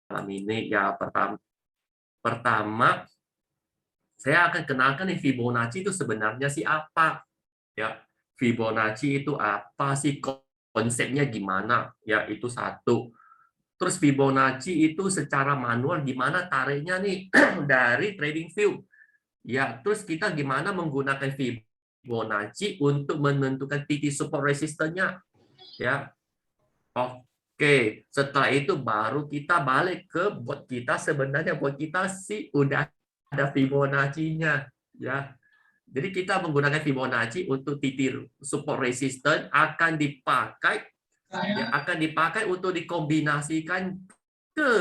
malam ini. Ya, pertama saya akan kenalkan nih Fibonacci itu sebenarnya sih apa. Ya, Fibonacci itu apa sih, konsepnya gimana? Ya, itu satu. Terus Fibonacci itu secara manual gimana tariknya nih dari TradingView. Ya, terus kita gimana menggunakan Fibonacci untuk menentukan titik support resistennya. Ya, oke. Setelah itu baru kita balik ke bot kita. Sebenarnya bot kita sih udah ada Fibonacci-nya. Ya, jadi kita menggunakan Fibonacci untuk titik support resisten akan dipakai untuk dikombinasikan ke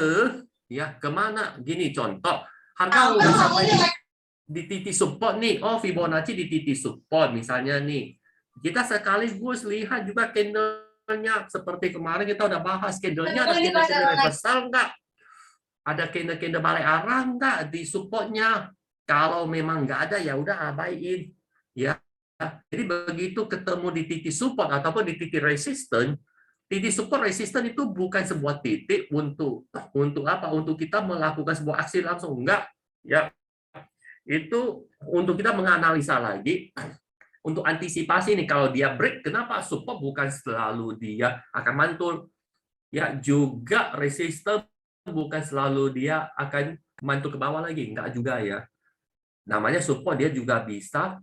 kemana? Gini contoh, harga udah sampai di titik support nih. Oh, Fibonacci di titik support misalnya nih. Kita sekaligus lihat juga candle-nya seperti kemarin kita udah bahas, candle-nya ada candle reversal nggak? Ada candle balik arah nggak di supportnya? Kalau memang nggak ada ya udah abaiin. Ya, jadi begitu ketemu di titik support ataupun di titik resisten, titik support resisten itu bukan sebuah titik untuk apa? Untuk kita melakukan sebuah aksi langsung, enggak. Ya, itu untuk kita menganalisa lagi untuk antisipasi nih kalau dia break, kenapa support bukan selalu dia akan mantul. Ya, juga resisten bukan selalu dia akan mantul ke bawah lagi, enggak juga ya. Namanya support dia juga bisa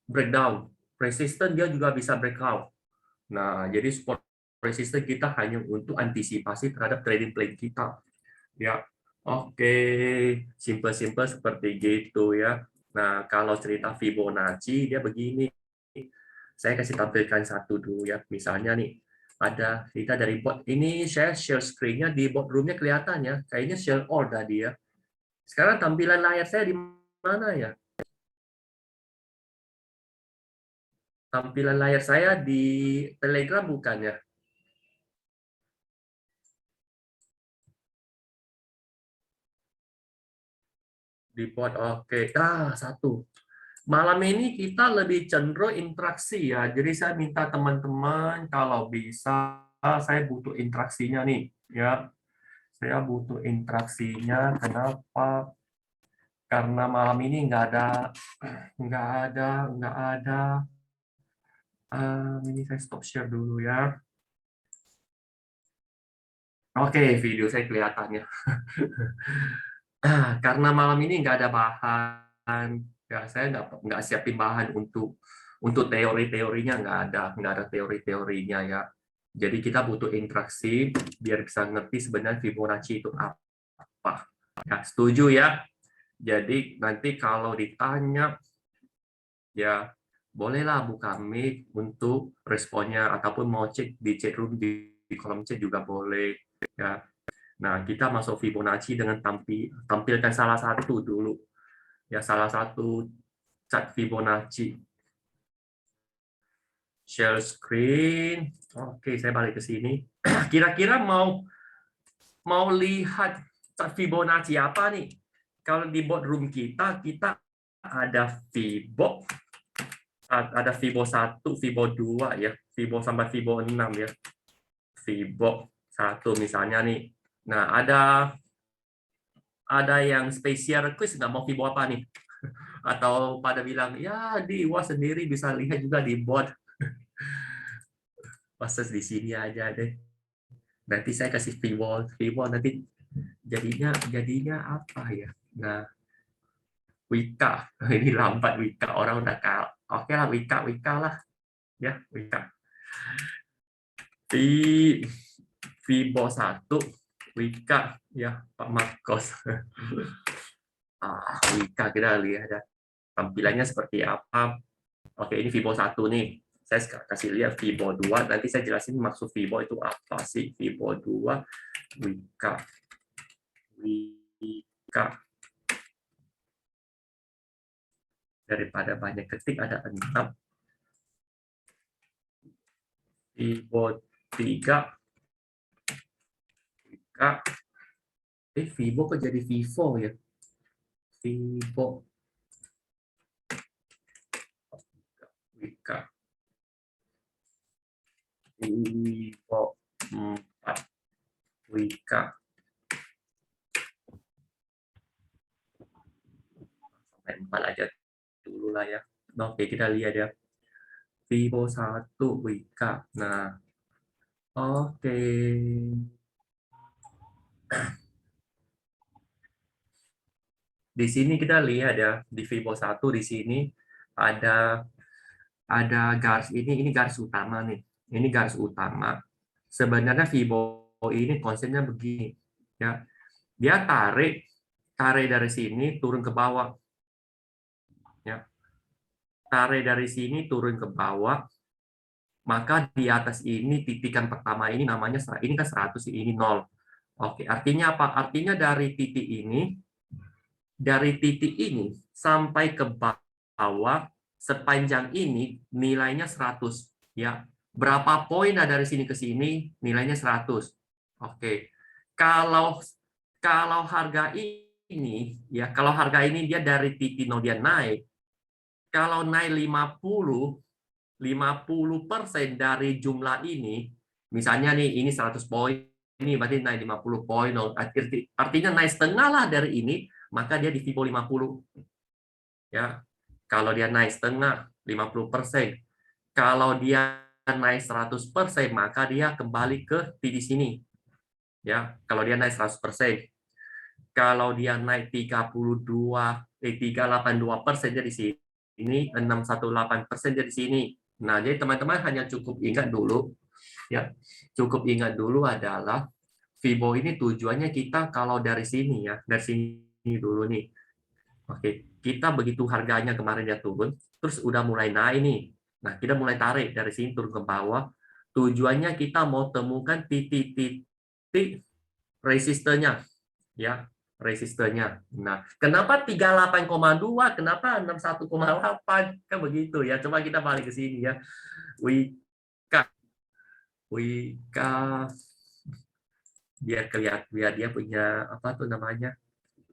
breakdown, resisten dia juga bisa breakout. Nah, jadi support resisten kita hanya untuk antisipasi terhadap trading plan kita. Ya, oke, simple-simple seperti gitu ya. Nah, kalau cerita Fibonacci dia begini. Saya kasih tampilkan satu dulu ya. Misalnya nih, ada kita dari bot. Ini saya share screen-nya di bot room-nya kelihatan ya. Kayaknya share all tadi ya. Sekarang tampilan layar saya di mana ya? Tampilan layar saya di Telegram bukan ya? Di bot, oke. Satu. Malam ini kita lebih cenderung interaksi ya. Jadi saya minta teman-teman kalau bisa, saya butuh interaksinya nih. Ya, saya butuh interaksinya. Kenapa? Karena malam ini nggak ada. Ini saya stop share dulu ya. Oke, video saya kelihatannya. Karena malam ini nggak ada bahan, ya saya nggak siapin bahan untuk teori-teorinya, nggak ada teori-teorinya ya. Jadi kita butuh interaksi biar bisa ngerti sebenarnya Fibonacci itu apa. Ya, setuju ya. Jadi nanti kalau ditanya ya bolehlah buka mic untuk responnya ataupun mau cek di chat room di kolom chat juga boleh ya. Nah, kita masuk Fibonacci dengan tampilkan salah satu dulu. Ya, salah satu chart Fibonacci. Share screen. Oke, saya balik ke sini. Kira-kira mau lihat chart Fibonacci apa nih? Kalau di boardroom kita ada Fibo 1, Fibo 2 ya. Fibo sampai Fibo 6 ya. Fibo 1 misalnya nih. Nah, ada yang spesial request nggak mau Fibo apa nih? Atau pada bilang, ya di Iwa sendiri bisa lihat juga di bot. Proses di sini aja deh. Nanti saya kasih Fibo nanti jadinya apa ya? Nah, Wika. Ini lambat Wika. Orang udah kal. Oke lah, Wika lah. Ya, Wika. Fibo 1, Wika. Ya, Pak Marcos. Wika, kita lihat ya. Tampilannya seperti apa. Oke, ini Fibo 1 nih. Saya kasih lihat Fibo 2. Nanti saya jelasin maksud Fibo itu apa sih. Fibo 2, Wika. Daripada banyak ketik, ada 6. Fibo 3, Wika. Fibo kok jadi Vivo ya? Fibo. Wika. Fibo 4, Wika. 4 aja dulu lah ya. Oke, kita lihat ya. Vivo 1 Wika. Nah, oke. Di sini kita lihat ya, di Vivo 1 di sini ada garis ini garis utama nih. Ini garis utama. Sebenarnya Vivo ini konsepnya begini ya. Dia tarik dari sini turun ke bawah. Ya. Tarik dari sini turun ke bawah. Maka di atas ini titikan pertama ini namanya ini kan 100, ini 0. Oke, artinya apa? Artinya dari titik ini sampai ke bawah sepanjang ini nilainya 100 ya. Berapa poin dari sini ke sini nilainya 100. Oke. Kalau harga ini ya, kalau harga ini dia dari titik 0 dia naik. Kalau naik 50% dari jumlah ini, misalnya nih ini 100 poin, ini berarti naik 50 poin, artinya naik setengah lah dari ini, maka dia di Vivo 50. Ya. Kalau dia naik setengah 50%, kalau dia naik 100%, maka dia kembali ke titik sini. Ya, kalau dia naik 100%. Kalau dia naik 382% jadi sini, ini 618% jadi sini. Nah, jadi teman-teman hanya cukup ingat dulu ya. Cukup ingat dulu adalah Vivo ini tujuannya kita kalau dari sini ya, dari sini dulu nih. Oke, kita begitu harganya kemarin dia turun, terus udah mulai naik nih. Nah, kita mulai tarik dari sini turun ke bawah. Tujuannya kita mau temukan titik-titik resistennya ya, resistennya. Nah, kenapa 38,2? Kenapa 61,8? Kan begitu ya. Coba kita balik ke sini ya. Wika. Biar dia punya apa tuh namanya?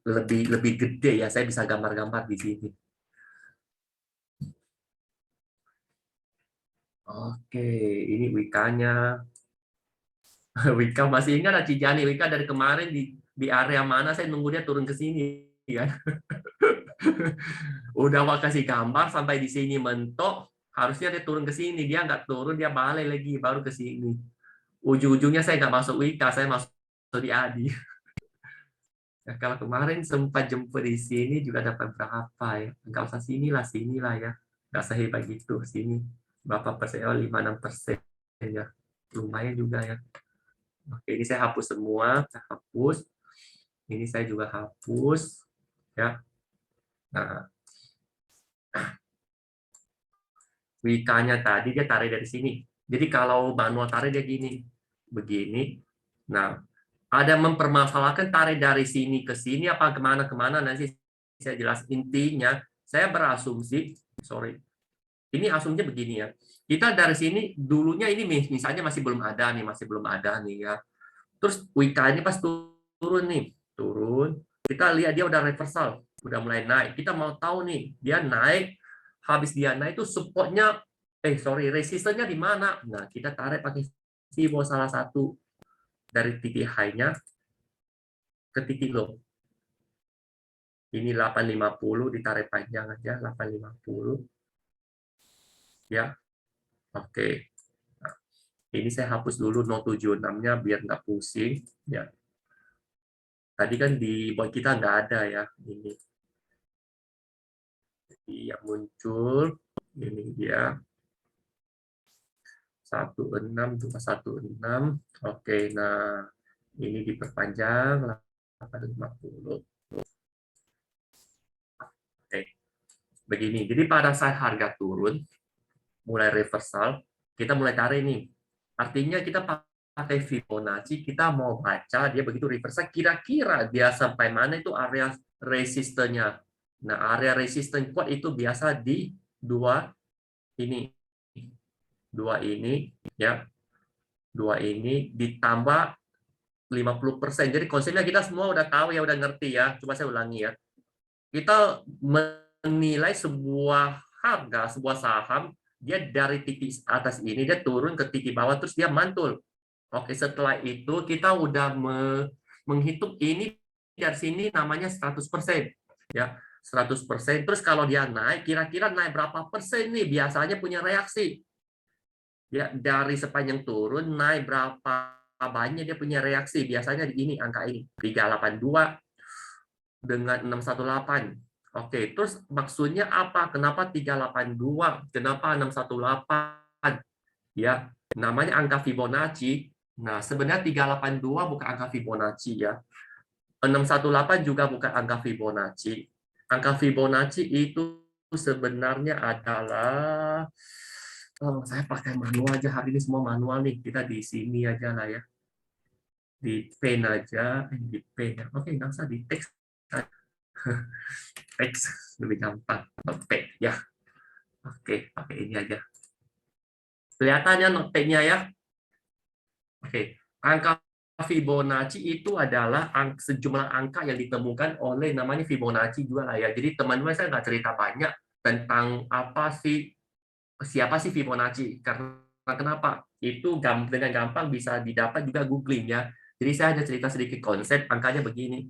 Lebih gede ya. Saya bisa gambar-gambar di sini. Oke, ini Wika-nya. Wika masih ingat Cijani? Wika dari kemarin di area mana saya nunggu dia turun ke sini ya. Udah mau kasih gambar sampai di sini mentok, harusnya dia turun ke sini, dia nggak turun, dia balik lagi baru ke sini. Ujung-ujungnya saya nggak masuk Wika, saya masuk di Adi. Ya, kalau kemarin sempat jemput di sini juga dapat berapa ya? Nggak usah sinilah ya, nggak sehebat gitu sini. Berapa persen? Oh, 5-6% ya, lumayan juga ya. Oke, ini saya hapus semua, saya hapus. Ini saya juga hapus ya. Nah, Wika-nya tadi dia tarik dari sini. Jadi kalau manual tarik dia gini, begini. Nah, ada mempermasalahkan tarik dari sini ke sini apa kemana-kemana, nanti saya jelas. Intinya saya berasumsi, ini asumsinya begini ya. Kita dari sini dulunya ini misalnya masih belum ada nih ya. Terus Wika ini pas turun nih, turun. Kita lihat dia udah reversal, udah mulai naik. Kita mau tahu nih, dia naik, habis dia naik itu supportnya, resistennya di mana? Nah, kita tarik pakai Vivo salah satu dari titik high-nya ke titik low. Ini 850 ditarik panjang aja, 850. Ya, oke. Nah, ini saya hapus dulu 076-nya biar nggak pusing. Ya, tadi kan di board kita nggak ada ya ini. Jadi yang muncul ini dia 16 Oke, nah ini diperpanjang 850. Oke, begini. Jadi pada saat harga turun, mulai reversal, kita mulai tarik nih. Artinya kita pakai Fibonacci, kita mau baca dia begitu reversal, kira-kira dia sampai mana itu area resistennya. Nah, area resisten kuat itu biasa di ini. Dua ini ya. Dua ini ditambah 50%. Jadi konsepnya kita semua udah tahu ya, udah ngerti ya. Coba saya ulangi ya. Kita menilai sebuah harga, sebuah saham, dia dari titik atas ini, dia turun ke titik bawah, terus dia mantul. Oke, setelah itu kita udah menghitung ini dari sini namanya 100%. Ya. 100%. Terus kalau dia naik, kira-kira naik berapa persen nih? Biasanya punya reaksi. Ya, dari sepanjang turun naik berapa banyak dia punya reaksi. Biasanya di ini angka ini 382 dengan 618. Oke, terus maksudnya apa? Kenapa 382? Kenapa 618? Ya, namanya angka Fibonacci. Nah, sebenarnya 382 bukan angka Fibonacci ya. 618 juga bukan angka Fibonacci. Angka Fibonacci itu sebenarnya adalah saya pakai manual aja hari ini, semua manual nih. Kita di sini aja lah ya. Di pen aja, di pen ya. Oke, nggak usah di teks. Teks lebih gampang. Pen ya. Oke, pakai ini aja. Kelihatannya notepad-nya ya. Oke, angka Fibonacci itu adalah sejumlah angka yang ditemukan oleh namanya Fibonacci juga lah ya. Jadi teman-teman saya nggak cerita banyak tentang siapa sih Fibonacci. Karena kenapa? Itu dengan gampang bisa didapat juga googling ya. Jadi saya hanya cerita sedikit konsep, angkanya begini.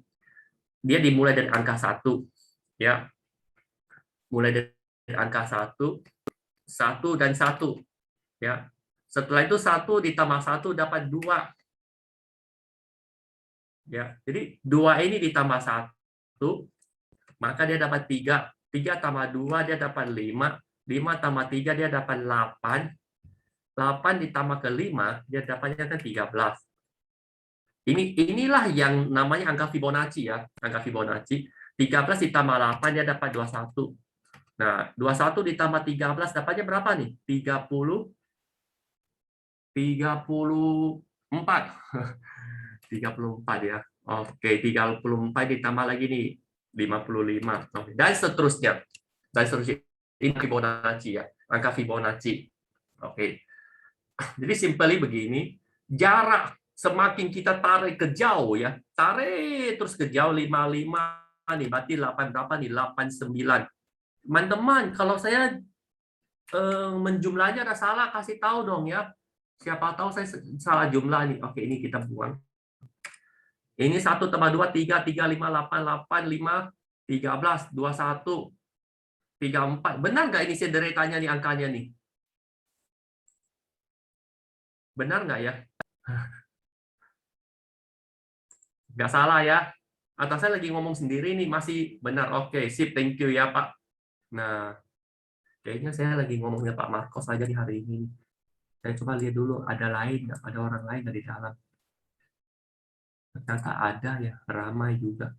Dia dimulai dari angka 1 ya. Mulai dari angka 1, 1 dan 1 ya. Setelah itu 1 ditambah 1 dapat 2. Ya, jadi 2 ini ditambah 1, maka dia dapat 3. 3 tambah 2 dia dapat 5. 5 tambah 3 dia dapat 8. 8 ditambah ke 5 dia dapatnya kan 13. Inilah yang namanya angka Fibonacci ya, angka Fibonacci. 13 ditambah 8 dia dapat 21. Nah, 21 ditambah 13 dapatnya berapa nih? 34. 34 ya. Oke, 34 ditambah lagi nih 55. Oke, dan seterusnya. Dan seterusnya. Ini Fibonacci ya, angka Fibonacci. Oke. Jadi simply begini, jarak semakin kita tarik ke jauh ya, tarik terus ke jauh 55 nih, berarti 8 berapa nih? 89. Teman-teman, kalau saya menjumlahnya ada salah, kasih tahu dong ya. Siapa tahu saya salah jumlah nih. Oke, ini kita buang. Ini 1 tambah 2, 3, 3, 5, 8, 8, 5, 13, 21, 34. Benar nggak ini sederetanya nih angkanya nih? Benar nggak ya? Nggak salah ya? Atau saya lagi ngomong sendiri nih, masih benar. Oke, sip, thank you ya Pak. Nah, kayaknya saya lagi ngomongnya Pak Marcos aja di hari ini. Saya coba lihat dulu, ada lain nggak? Ada orang lain nggak di dalam? Ternyata ada ya, ramai juga.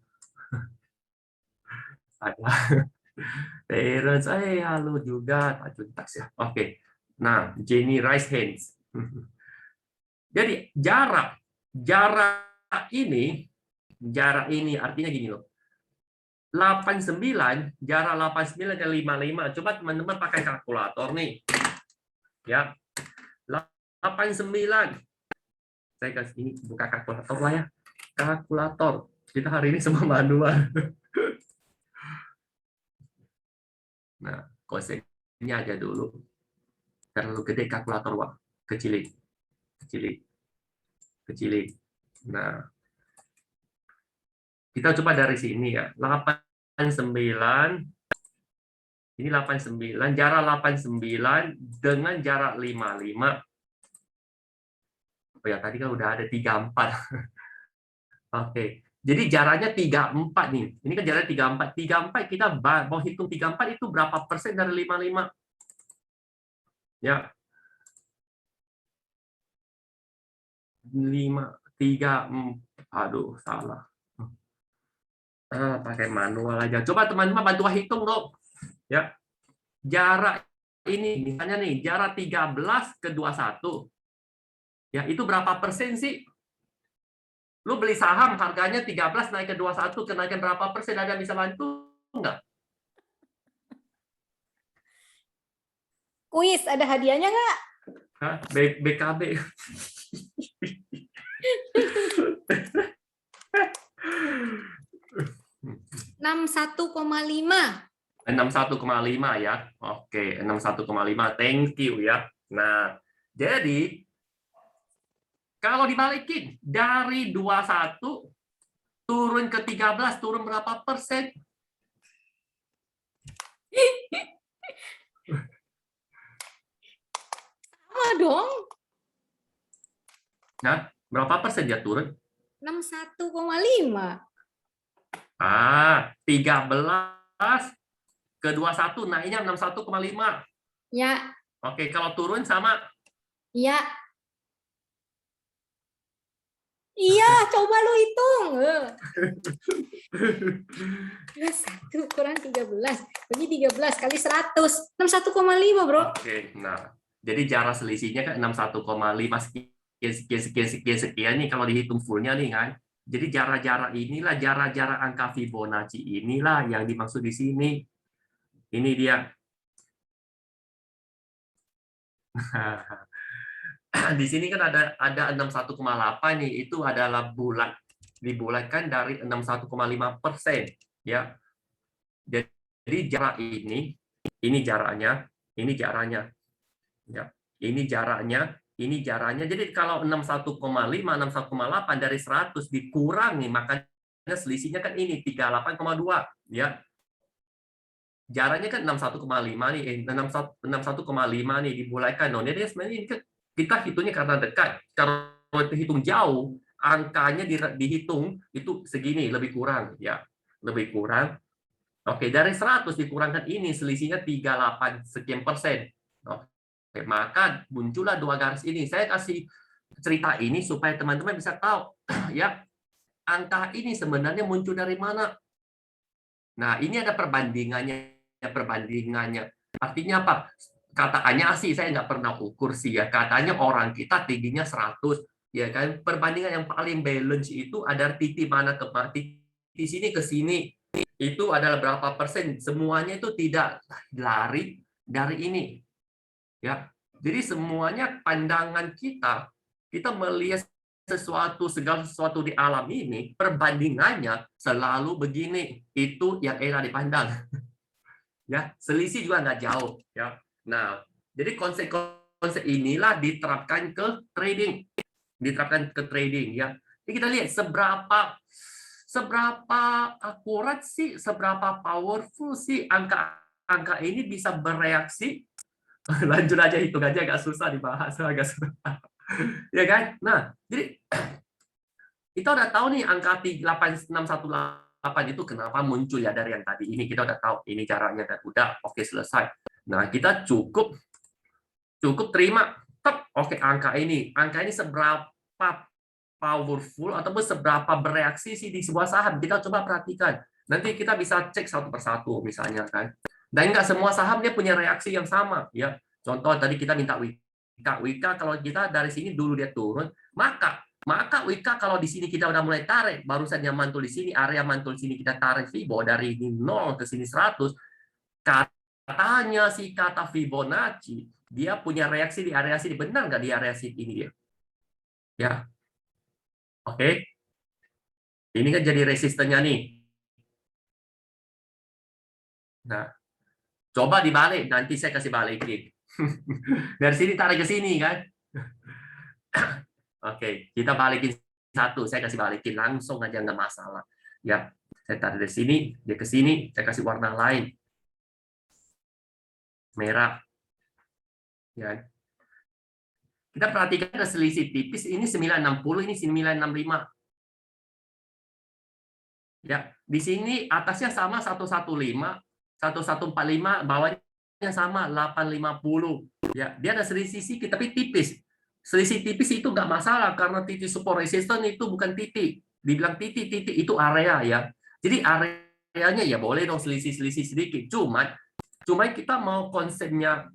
Ada. Terence, halo juga, Pak Juntas ya. Oke. Nah, Jenny raise hands. Jadi jarak ini artinya gini loh. 89, jarak 89 ke 55. Coba teman-teman pakai kalkulator nih. Ya. 89. Saya kasih ini buka kalkulator lah ya. Kalkulator. Kita hari ini semua manual. Nah, konsepnya aja dulu. Terlalu gede kalkulator, Wak. Kecilin. Nah, kita coba dari sini ya. 89. Ini 89. Jarak 89 dengan jarak 55. Oh ya, tadi kan udah ada 34. Oke. Jadi jaraknya 34 nih. Ini kan jaraknya 34. 34 kita mau hitung 34 itu berapa persen dari 55? Ya. 3, 4. Aduh, salah. Pakai manual aja. Coba teman-teman bantu hitung dong. Ya. Jarak ini misalnya nih, jarak 13 ke 21. Ya, itu berapa persen sih? Lu beli saham harganya 13 naik ke 21, kenaikan berapa persen? Ada yang bisa bantu enggak? Kuis, ada hadiahnya nggak? Hah? BKB. 61,5. 61,5 ya. Oke, 61,5. Thank you ya. Nah, jadi kalau dibalikin dari 21 turun ke 13 turun berapa persen? Sama dong. Nah, berapa persen dia turun? 61,5. 13 ke 21 naiknya 61,5. Ya, Oke, kalau turun sama. ya. Iya, coba lu hitung. 1 kurang 13. Bagi 13 kali 100. 61,5, bro. Oke, nah. Jadi jarak selisihnya kan 61,5 sekian nih kalau dihitung fullnya nih kan. Jadi jarak-jarak inilah, jarak-jarak angka Fibonacci inilah yang dimaksud di sini. Ini dia. Di sini kan ada 61,8 nih, itu adalah bulat, dibulatkan dari 61,5%, ya. Jadi jarak ini jaraknya, ya. Ini jaraknya. Jadi kalau 61,5, 61,8 dari 100 dikurangi, makanya selisihnya kan ini 38,2, ya. Jaraknya kan 61,5 nih, 61,5 nih dibulaikan. No, jadi sebenarnya ini kan kita hitungnya karena dekat. Kalau hitung jauh, angkanya dihitung itu segini, lebih kurang, ya, lebih kurang. Oke, dari 100 dikurangkan ini selisihnya 38 sekian persen. Oke, maka muncullah dua garis ini. Saya kasih cerita ini supaya teman-teman bisa tahu, ya, angka ini sebenarnya muncul dari mana. Nah, ini ada perbandingannya. Artinya apa? Katakannya sih saya nggak pernah ukur sih ya. Katanya orang kita tingginya 100, ya kan? Perbandingan yang paling balance itu ada titik mana ke titik sini ke sini. Itu adalah berapa persen? Semuanya itu tidak lari dari ini. Ya. Jadi semuanya pandangan kita melihat segala sesuatu di alam ini, perbandingannya selalu begini. Itu yang enak dipandang. Ya, selisih juga nggak jauh. Ya. Nah, jadi konsep inilah diterapkan ke trading. Ya. Jadi kita lihat seberapa akurat sih, seberapa powerful sih angka ini bisa bereaksi. Lanjut aja, hitung aja agak susah dibahas, agak susah. Ya kan? Nah, jadi kita udah tahu nih angka 8618 itu kenapa muncul ya dari yang tadi ini, kita udah tahu ini caranya dan udah oke selesai. Nah, kita cukup terima oke angka ini seberapa powerful ataupun seberapa bereaksi sih di sebuah saham. Kita coba perhatikan. Nanti kita bisa cek satu persatu misalnya kan. Dan nggak semua saham dia punya reaksi yang sama ya. Contoh tadi kita minta Wika kalau kita dari sini dulu dia turun, maka Wika kalau di sini kita udah mulai tarik, barusan yang mantul di sini, area mantul di sini kita tarik Fibo dari 0 ke sini 100, katanya si kata Fibonacci dia punya reaksi di area sini, benar nggak di area sini ini dia? Ya, oke. Ini kan jadi resistennya nih. Nah, coba dibalik, nanti saya kasih balikin. Dari sini tarik ke sini kan. Oke, kita balikin satu, saya kasih balikin langsung aja nggak masalah. Ya, saya tarik dari sini, dia ke sini, saya kasih warna lain. Merah. Ya. Kita perhatikan ada selisih tipis, ini 960, ini 965. Ya, di sini atasnya sama 115, 1145, bawahnya sama 850. Ya, dia ada selisih sedikit tapi tipis. Selisih tipis itu nggak masalah karena titik support resistance itu bukan titik. Dibilang titik itu area ya. Jadi areanya ya boleh dong selisih sedikit. Cuma kita mau konsepnya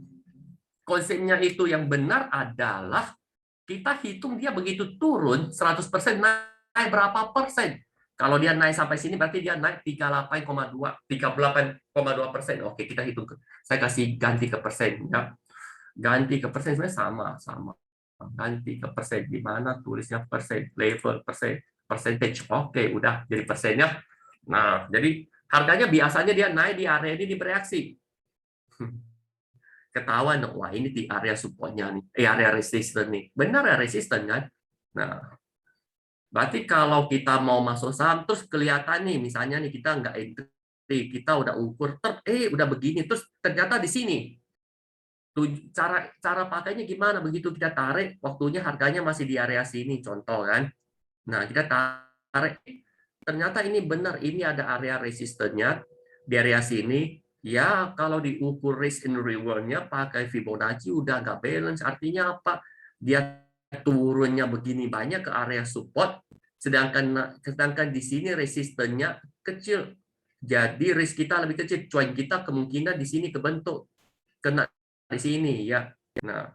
itu yang benar adalah kita hitung dia begitu turun 100% naik berapa persen. Kalau dia naik sampai sini berarti dia naik 38,2%. Oke, kita hitung. Saya kasih ganti ke persen ya. Ganti ke persen sebenarnya sama. Ganti ke persen di mana tulisnya persen, level persen, percentage. Oke, udah jadi persennya. Nah, jadi harganya biasanya dia naik di area ini bereaksi. Ketahuan dong, wah ini di area supportnya nih, area resistance nih. Benar ya resistance kan? Nah, berarti kalau kita mau masuk saham terus kelihatan nih, misalnya nih kita nggak kita udah ukur, udah begini, terus ternyata di sini cara pakainya gimana? Begitu kita tarik, waktunya harganya masih di area sini, contoh kan. Nah, kita tarik, ternyata ini benar, ini ada area resistennya di area sini. Ya, kalau diukur risk and reward-nya pakai Fibonacci udah nggak balance. Artinya apa? Dia turunnya begini banyak ke area support, sedangkan di sini resistennya kecil. Jadi risk kita lebih kecil, cuan kita kemungkinan di sini kebentuk kena di sini ya. Nah,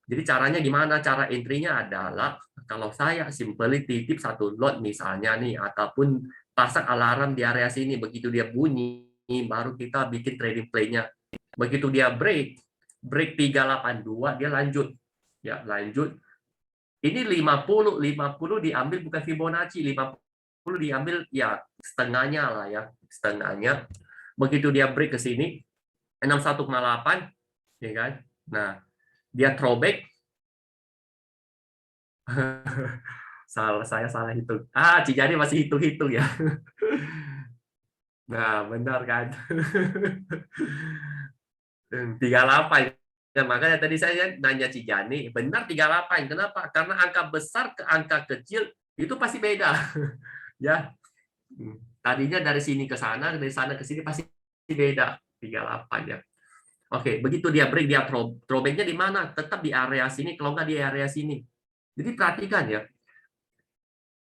jadi caranya gimana? Cara entry-nya adalah kalau saya simply titip satu lot misalnya nih, ataupun pasang alarm di area sini, begitu dia bunyi baru kita bikin trading play-nya. Begitu dia break 382 dia lanjut. Ya, lanjut. Ini 50 diambil bukan Fibonacci, 50 diambil ya setengahnya lah ya, setengahnya. Begitu dia break ke sini 61,8 ya kan. Nah, dia throwback. Saya salah hitung. Cijani masih hitung-hitung ya. Nah, benar kan? 38. Ya, makanya tadi saya nanya Cijani, benar 38. Kenapa? Karena angka besar ke angka kecil itu pasti beda. Ya. Tadinya dari sini ke sana, dari sana ke sini pasti beda. 38 ya. Oke, begitu dia break, dia throwback-nya di mana? Tetap di area sini, kalau nggak di area sini. Jadi perhatikan ya.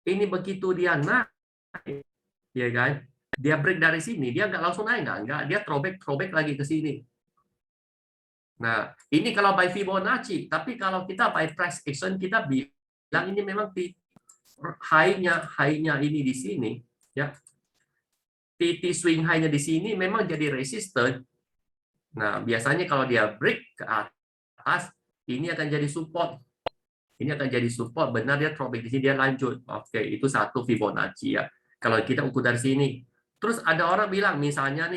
Ini begitu dia naik, ya kan? Dia break dari sini, dia nggak langsung naik, nggak, dia throwback lagi ke sini. Nah, ini kalau by Fibonacci, tapi kalau kita by price action, kita bilang ini memang high-nya ini di sini, ya. TT swing high-nya di sini memang jadi resisten. Nah, biasanya kalau dia break ke atas, ini akan jadi support. Ini akan jadi support, benar dia throwback di sini, dia lanjut. Oke, itu satu Fibonacci ya. Kalau kita ukur dari sini. Terus ada orang bilang, misalnya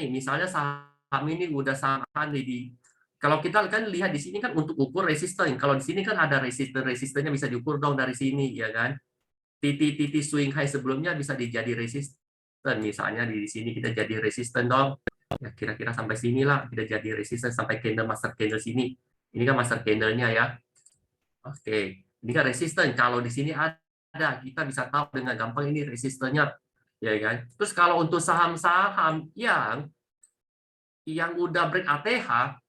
saham ini udah sama di kalau kita kan lihat di sini kan untuk ukur resisten. Kalau di sini kan ada resistennya bisa diukur dong dari sini, ya kan? Titik swing high sebelumnya bisa dijadi resisten. Misalnya di sini kita jadi resisten dong. Ya kira-kira sampai sinilah kita jadi resisten sampai candle master candle sini. Ini kan master candle-nya ya. Oke, ini kan resisten. Kalau di sini ada, kita bisa tahu dengan gampang ini resistennya, ya kan? Terus kalau untuk saham-saham yang udah break ATH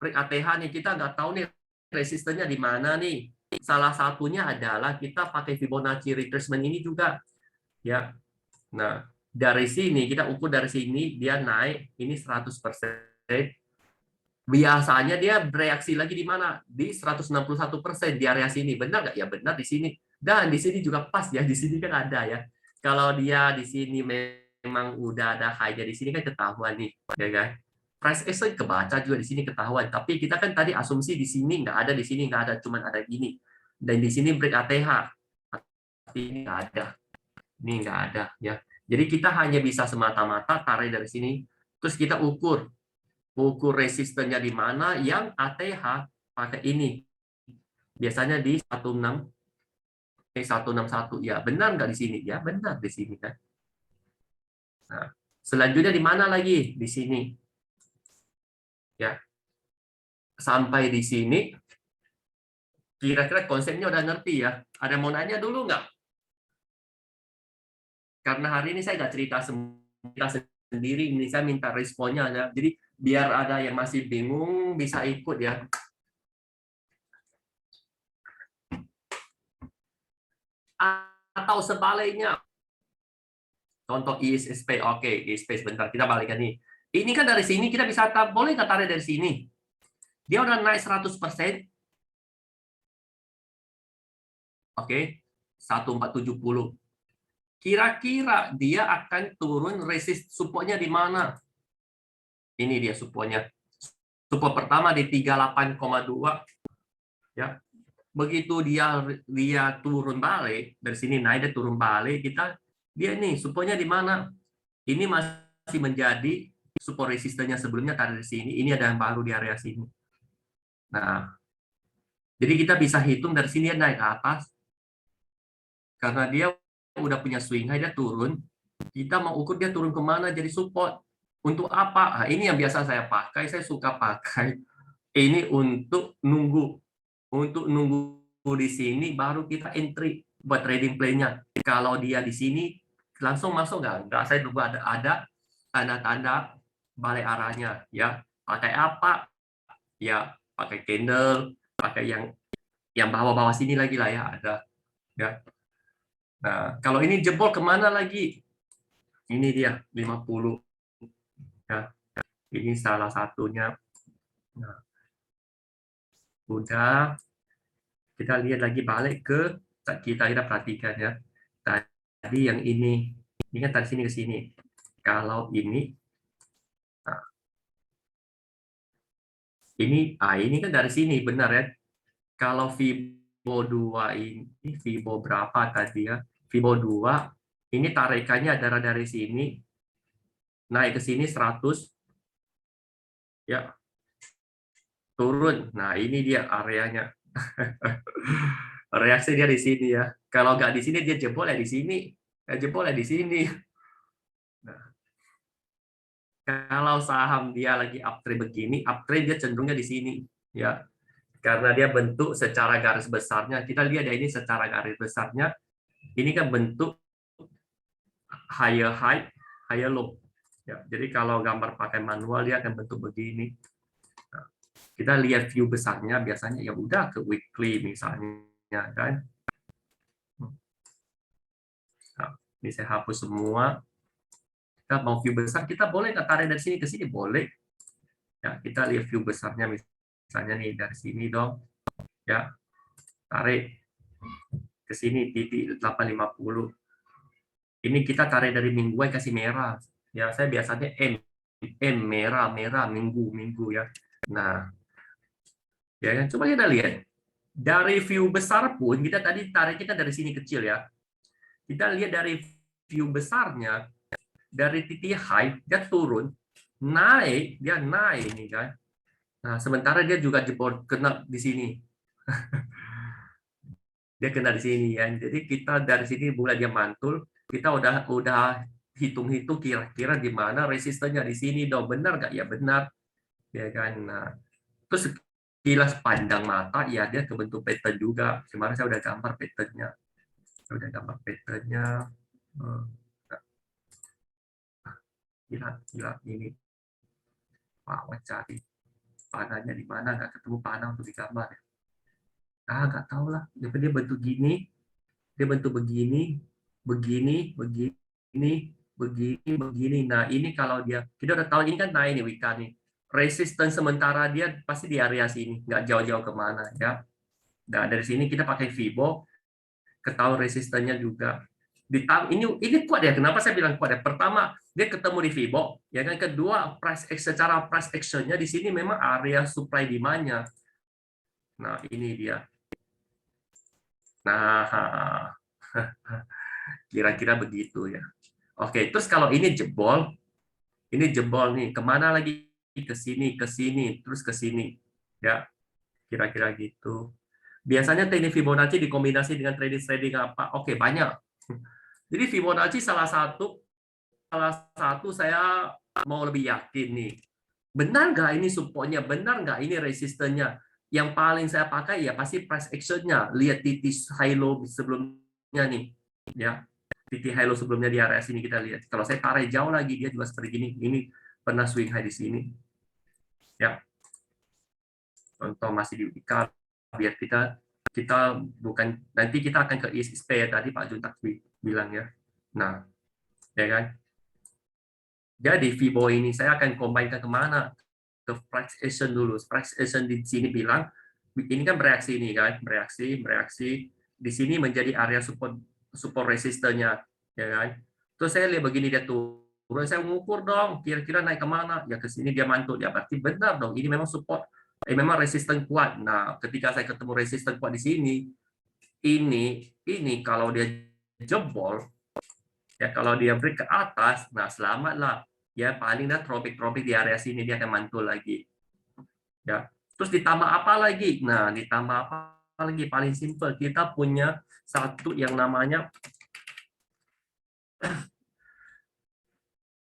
nih, kita nggak tahu nih resistennya di mana nih. Salah satunya adalah kita pakai Fibonacci retracement ini juga, ya. Nah, dari sini kita ukur dari sini dia naik ini 100%. Biasanya dia bereaksi lagi di mana? Di 161% di area sini. Benar nggak? Ya benar di sini. Dan di sini juga pas ya. Di sini kan ada ya. Kalau dia di sini memang udah ada high-nya di sini kan ketahuan nih, ya kan? Price action kebaca juga di sini ketahuan. Tapi kita kan tadi asumsi di sini nggak ada, di sini nggak ada, cuman ada gini. Dan di sini break ATH. Tapi ini nggak ada. Ini nggak ada ya. Jadi kita hanya bisa semata-mata tarik dari sini. Terus kita ukur resistennya di mana, yang ATH pakai ini. Biasanya di 161. Ya, benar nggak di sini? Ya, benar di sini kan. Nah, selanjutnya di mana lagi? Di sini. Ya. Sampai di sini kira-kira konsepnya udah ngerti ya. Ada mau nanya dulu nggak? Karena hari ini saya nggak cerita sendiri, ini saya minta responnya ya. Jadi biar ada yang masih bingung bisa ikut ya. Atau sebaliknya, contoh ISP, oke, ISP sebentar kita balikan nih. Ini kan dari sini kita bisa boleh nggak tarik dari sini? Dia udah naik 100%. Oke, 1470. Kira-kira dia akan turun supportnya di mana? Ini dia supportnya. Support pertama di 38,2. Ya. Begitu dia turun balik dari sini naik, dia turun balik, dia nih supportnya di mana? Ini masih menjadi support resistennya sebelumnya karena di sini, ini ada yang baru di area sini. Nah, jadi kita bisa hitung dari sini dia naik ke atas karena dia udah punya swing high, dia turun. Kita mau ukur dia turun kemana jadi support. Untuk apa? Nah, ini yang biasa saya pakai. Saya suka pakai ini untuk nunggu. Untuk nunggu di sini baru kita entry buat trading plan-nya. Kalau dia di sini langsung masuk nggak? Nggak, saya tunggu ada tanda-tanda balik arahnya. Ya, pakai apa? Ya, pakai candle, pakai yang bawah-bawah sini lagi lah ya ada. Ya. Nah, kalau ini jebol kemana lagi? Ini dia 50. Ya, ini salah satunya. Nah, udah kita lihat lagi balik ke kita perhatikan ya. Tadi yang ini kan dari sini ke sini. Kalau ini, nah, ini kan dari sini benar ya. Kalau Fibo 2 ini Fibo berapa tadi ya? Fibo 2 ini tarikannya adalah dari sini naik ke sini 100 ya, turun. Nah, ini dia areanya. Reaksi dia di sini ya. Kalau nggak di sini dia jebol ya di sini. Jebol ya di sini. Nah, kalau saham dia lagi uptrend begini, uptrend dia cenderungnya di sini ya. Karena dia bentuk secara garis besarnya. Kita lihat ya ini secara garis besarnya. Ini kan bentuk higher high, higher low. Ya, jadi kalau gambar pakai manual dia akan bentuk begini. Nah, kita lihat view besarnya biasanya ya udah ke weekly misalnya kan. Nah, ini saya hapus semua. Kita mau view besar, kita boleh nggak tarik dari sini ke sini? Boleh. Ya, kita lihat view besarnya misalnya nih dari sini dong. Ya, tarik ke sini titik 850. Ini kita tarik dari mingguan kasih merah. Ya, saya biasanya M merah minggu ya. Nah, ya kan coba kita lihat. Dari view besar pun kita tadi tariknya kan dari sini kecil ya. Kita lihat dari view besarnya dari titik high dia turun, dia naik ini kan. Nah, sementara dia juga jebol kena di sini. Dia kena di sini ya. Jadi kita dari sini mulai dia mantul, kita udah hitung-hitung kira-kira di mana resistennya di sini dong. Benar nggak? Ya benar. Ya kan. Nah, terus kilas pandang mata ya dia kebentuk pattern juga. Kemarin saya udah gambar patternnya. Udah gambar patternnya. Gila ini. Pak cari panahnya di mana, nggak ketemu panah untuk digambar. Nggak tahu lah. Dia bentuk gini, dia bentuk begini, begini, begini, begini. Nah, ini kalau dia, kita udah tahu ini kan naik nih Wika nih. Resisten sementara dia pasti di area sini, nggak jauh-jauh kemana ya. Nah, dari sini kita pakai Fibo, ketahui resistennya juga. Ini kuat ya. Kenapa saya bilang kuat ya? Pertama, dia ketemu di Fibo, ya kan. Kedua, secara price action-nya di sini memang area supply demand-nya. Nah, ini dia. Nah, kira-kira begitu ya. Oke, terus kalau ini jebol nih, kemana lagi? Ke sini, terus ke sini. Ya, kira-kira gitu. Biasanya teknik Fibonacci dikombinasi dengan trading apa? Oke, banyak. Jadi Fibonacci salah satu saya mau lebih yakin nih. Benar nggak ini supportnya? Benar nggak ini resistennya? Yang paling saya pakai ya pasti price action-nya. Lihat titik high low sebelumnya nih. Ya, titik high low sebelumnya di area sini kita lihat. Kalau saya tarik jauh lagi dia juga seperti gini. Ini pernah swing high di sini. Ya. Contoh masih di Wika biar kita bukan nanti kita akan ke ISP ya tadi Pak Juntak bilang ya. Nah, ya kan? Jadi Fibo ini saya akan combine kemana? Ke price action dulu. Price action di sini bilang ini kan bereaksi ini kan, bereaksi di sini menjadi area support resistennya, ya kan. Terus saya lihat begini dia turun, saya mengukur dong, kira-kira naik kemana? Ya ke sini dia mantul, ya berarti benar dong. Ini memang support, memang resisten kuat. Nah, ketika saya ketemu resisten kuat di sini, ini kalau dia jebol, ya kalau dia break ke atas, nah selamatlah. Ya paling dah tropik di area sini dia akan mantul lagi. Ya. Terus ditambah apa lagi? Nah, ditambah apa lagi? Paling simpel, kita punya satu yang namanya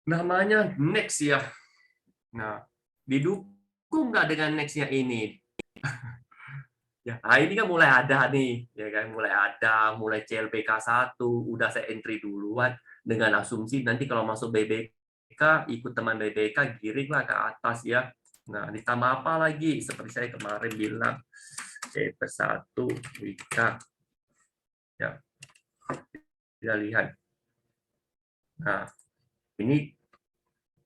namanya next ya. Nah, didukung nggak dengan next-nya ini? Ya, nah ini kan mulai ada nih, ya kan, mulai CLBK 1, udah saya entry duluan dengan asumsi nanti kalau masuk BBK ikut teman BBK giringlah ke atas ya. Nah, ditambah apa lagi? Seperti saya kemarin bilang, chapter 1 Wika. Ya, kita lihat. Nah, ini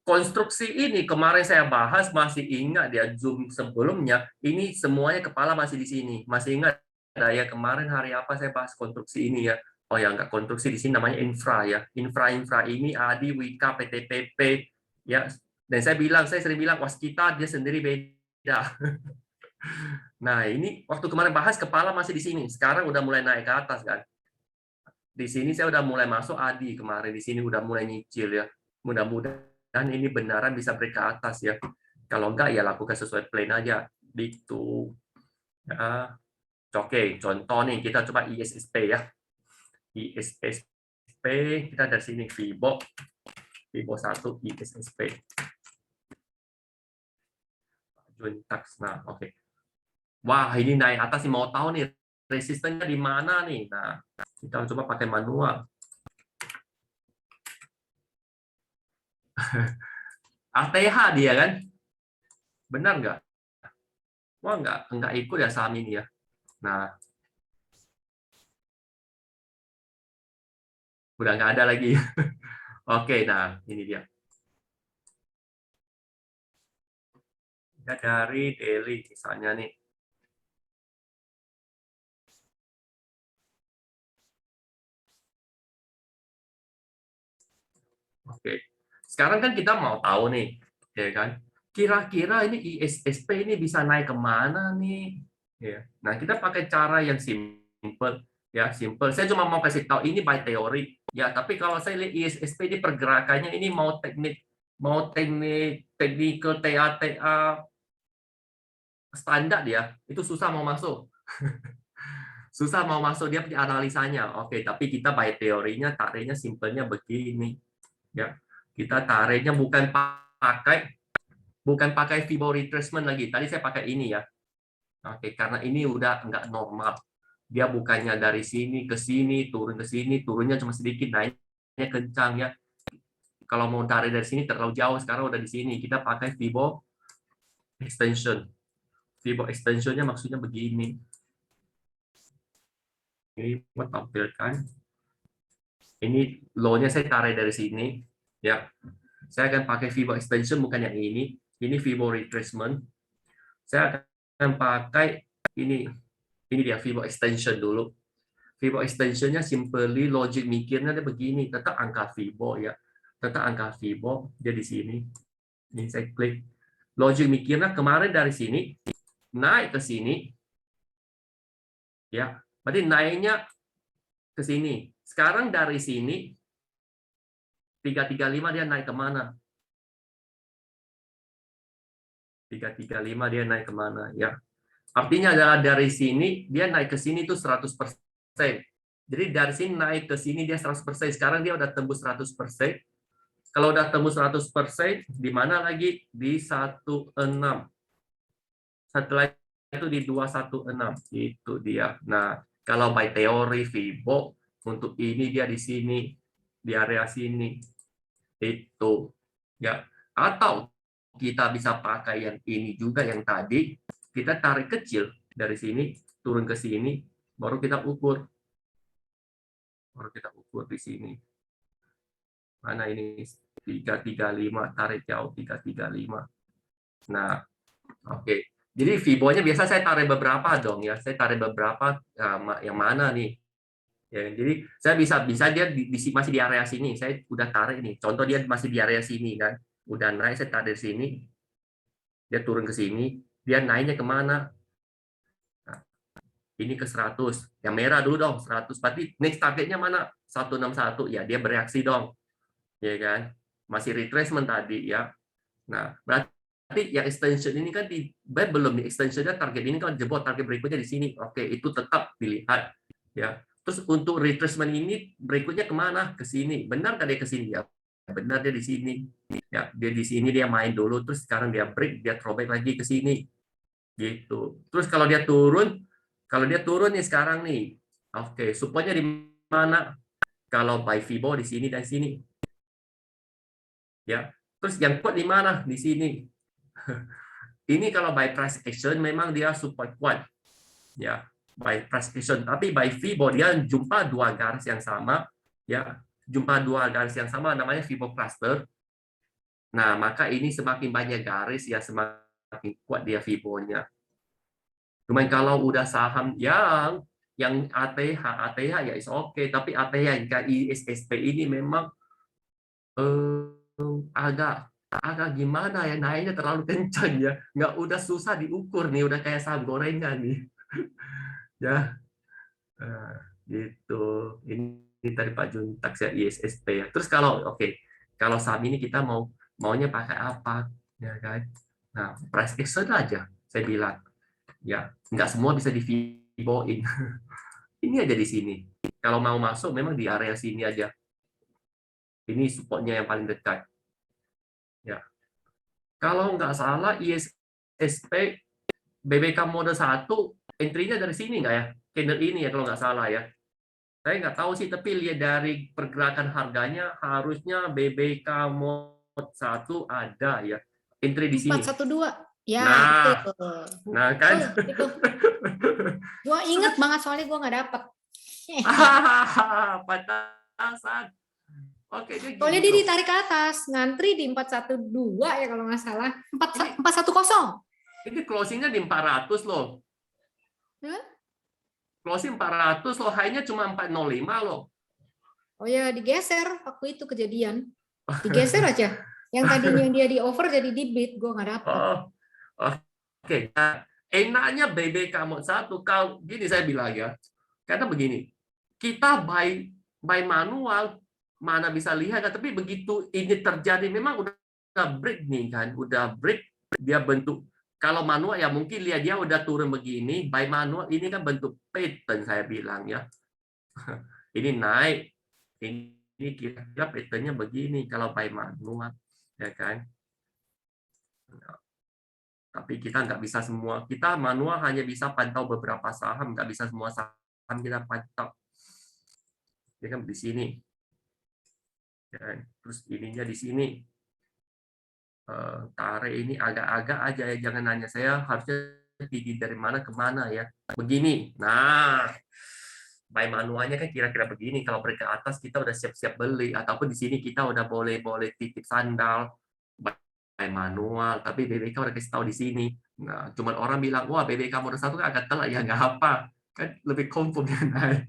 konstruksi ini kemarin saya bahas, masih ingat dia Zoom sebelumnya, ini semuanya kepala masih di sini. Masih ingat ya kemarin hari apa saya bahas konstruksi ini ya. Oh ya, enggak, konstruksi di sini namanya infra ya. Infra ini ADI, Wika, PTPP ya. Dan saya sering bilang waskita dia sendiri beda. Nah, ini waktu kemarin bahas kepala masih di sini. Sekarang udah mulai naik ke atas kan. Di sini saya udah mulai masuk ADI kemarin, di sini udah mulai nyicil ya. Mudah-mudahan ini benaran bisa break ke atas ya. Kalau enggak ya lakukan sesuai plan aja. Gitu. Ya. Oke, contoh nih kita coba ISSP ya. ISSP kita dari sini Fibo 1 ISSP. Juntax. Nah, oke. Wah, ini naik atas nih, mau tahu nih resistennya di mana nih. Nah, kita coba pakai manual. ATH dia kan? Benar nggak? Wah, nggak ikut ya saham ini ya. Nah, udah nggak ada lagi. Oke, nah ini dia. Ya, dari daily misalnya nih. Oke. Sekarang kan kita mau tahu nih, ya kan? Kira-kira ini ISSP ini bisa naik kemana nih? Ya. Nah, kita pakai cara yang simple, ya simple. Saya cuma mau kasih tahu ini by teori, ya. Tapi kalau saya lihat ISSP ini pergerakannya ini technical TA standar ya, itu susah mau masuk. Susah mau masuk dia punya analisanya. Oke, tapi kita by teorinya tariknya simpelnya begini. Ya. Kita tariknya bukan pakai Fibo retracement lagi. Tadi saya pakai ini ya. Oke, karena ini udah nggak normal. Dia bukannya dari sini ke sini, turun ke sini, turunnya cuma sedikit, naiknya kencang ya. Kalau mau tarik dari sini terlalu jauh, sekarang udah di sini. Kita pakai Fibo extension. Fibo extensionnya maksudnya begini. Ini buat tampilkan. Ini low-nya saya tarik dari sini. Ya, saya akan pakai Fibo extension, bukan yang ini. Ini Fibo retracement. Saya akan pakai ini dia Fibo extension dulu. Fibo extensionnya simply logic mikirnya dia begini, tetap angka Fibo ya, tetap angka Fibo dia di sini. Ini saya klik. Logic mikirnya kemarin dari sini naik ke sini, ya, berarti naiknya ke sini. Sekarang dari sini 335 dia naik kemana? 335 dia naik kemana ya? Artinya adalah dari sini dia naik ke sini itu 100%. Jadi dari sini naik ke sini dia 100%. Sekarang dia udah tembus 100%. Kalau udah tembus 100%, di mana lagi? Di 16. Setelah itu di 216. Itu dia. Nah, kalau by teori Fibo untuk ini dia di sini, di area sini. Itu ya. Atau kita bisa pakai yang ini juga yang tadi, kita tarik kecil dari sini turun ke sini, baru kita ukur di sini. Mana ini 335, tarik jauh 335. Nah, oke. Jadi Fibo-nya biasa saya tarik beberapa dong ya. Saya tarik beberapa yang mana nih? Ya, jadi saya bisa dia masih di area sini. Saya udah tarik nih. Contoh dia masih di area sini kan. Udah naik, saya tarik di sini. Dia turun ke sini. Dia naiknya kemana? Nah, ini ke 100. Yang merah dulu dong, 100. Berarti next targetnya mana? 161. Ya, dia bereaksi dong. Ya kan? Masih retracement tadi ya. Nah, berarti yang extension ini kan belum nih extensionnya target ini kan jebol target berikutnya di sini. Oke, itu tetap dilihat ya. Terus untuk retracement ini berikutnya kemana? Ke sini. Benar nggak dia ke sini ya? benar dia di sini. Ya, dia di sini dia main dulu, terus sekarang dia break, dia throwback lagi ke sini. Gitu. Terus kalau dia turun nih sekarang nih, oke, supportnya di mana? Kalau by Fibo di sini dan sini, ya. Terus yang kuat di mana? Di sini. Ini kalau by price action memang dia support kuat, ya. By price action, tapi by Fibo dia jumpa dua garis yang sama, ya. Jumpa dua garis yang sama namanya Fibo cluster. Nah, maka ini semakin banyak garis ya semakin kuat dia Fibo-nya. Cuman kalau udah saham yang ATH ya is oke, tapi ATH yang kayak ISSP ini memang agak agak gimana ya, naiknya terlalu kencang ya, nggak, udah susah diukur nih, udah kayak saham gorengan nih. Ya, nah, gitu. Ini tadi Pak Juntak ya ISSP ya. Terus kalau saham ini kita maunya pakai apa, ya kan? Nah, price action aja saya bilang, ya nggak semua bisa di Fibo-in. Ini aja di sini. Kalau mau masuk memang di area sini aja. Ini supportnya yang paling dekat. Ya. Kalau nggak salah ISSP BBK mode 1 entry-nya dari sini nggak ya? Candle ini ya kalau nggak salah ya. Saya nggak tahu sih, tapi lihat dari pergerakan harganya harusnya BBK mode 1 ada ya. Entry di sini. 412. Ya, Nah, itu. nah kan. Itu. Gua inget banget soalnya gua nggak dapet. Patasan. Oke, dia Soalnya gini dia tuh. ditarik ke atas, ngantri di 412 ya kalau nggak salah. 410. Ini closing-nya di 400 loh. Hah? Closing 400 loh, high-nya cuma 405 loh. Oh ya, digeser waktu itu kejadian. Digeser aja. Yang tadinya dia di over jadi di bid, gue nggak dapet. Oh, oke. Nah, enaknya BBK mode 1 kalau gini saya bilang ya. Karena begini, kita by manual mana bisa lihat kan, tapi begitu ini terjadi memang udah break nih kan, udah break dia bentuk. Kalau manual ya mungkin lihat dia udah turun begini, by manual ini kan bentuk pattern saya bilang ya. Ini naik, ini kira-kira patternnya begini kalau by manual, ya kan. Tapi kita nggak bisa semua, kita manual hanya bisa pantau beberapa saham, nggak bisa semua saham kita pantau. Dia kan di sini, ya kan? Terus ininya di sini. Tarik ini agak-agak aja ya, jangan nanya saya harusnya tinggi dari mana ke mana ya. Begini, nah by manualnya kan kira-kira begini. Kalau break ke atas kita udah siap-siap beli, ataupun di sini kita udah boleh titip sandal by manual. Tapi BBK udah kasih tahu di sini. Nah, cuman orang bilang wah BBK mode 1 kan agak telat, ya nggak apa, kan lebih confirm ya naik.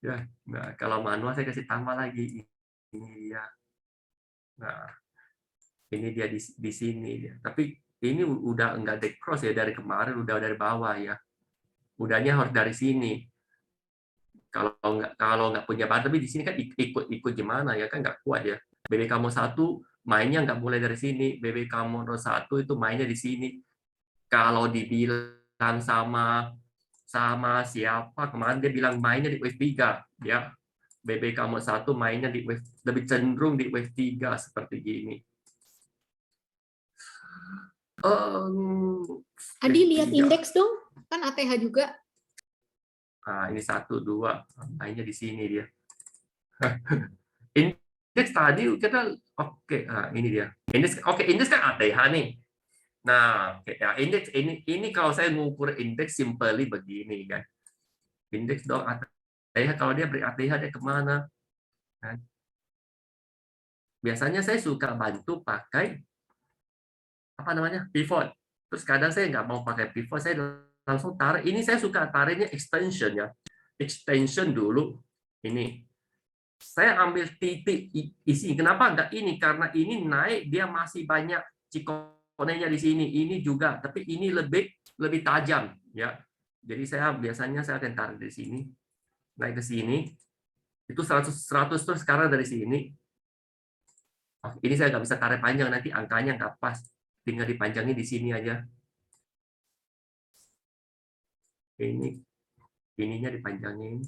Ya, nah kalau manual saya kasih tambah lagi ini ya. Nah, ini dia di sini ya. Tapi ini udah enggak dead cross ya dari kemarin, udah dari bawah ya. Udahnya harus dari sini. Kalau nggak punya bahan, tapi di sini kan ikut gimana ya kan nggak kuat ya. BBK Mo 1 mainnya nggak mulai dari sini. BBK Mo 1 itu mainnya di sini. Kalau dibilang sama sama siapa kemarin dia bilang mainnya di wave 3 ya. BBK Mo 1 mainnya di wave lebih cenderung di wave 3 seperti gini. Adi lihat indeks dong, kan ATH juga. Nah, ini 1, 2, mainnya di sini dia. Indeks tadi kita oke, nah, ini dia. Indeks kan ATH nih. Nah, ya indeks ini kalau saya mengukur indeks simply begini kan. Indeks dong ATH, kalau dia beri ATH dia kemana? Kan? Biasanya saya suka bantu pakai apa namanya pivot. Terus kadang saya nggak mau pakai pivot, saya langsung tarik. Ini saya suka tariknya extension ya. Extension dulu. Ini saya ambil titik isi. Kenapa enggak ini? Karena ini naik dia masih banyak cikonenya di sini. Ini juga, tapi ini lebih tajam ya. Jadi saya biasanya saya akan tarik dari sini, naik ke sini. Itu 100 terus sekarang dari sini. Oh, ini saya nggak bisa tarik panjang, nanti angkanya nggak pas. Tinggal dipanjangin di sini aja. Ininya dipanjangin.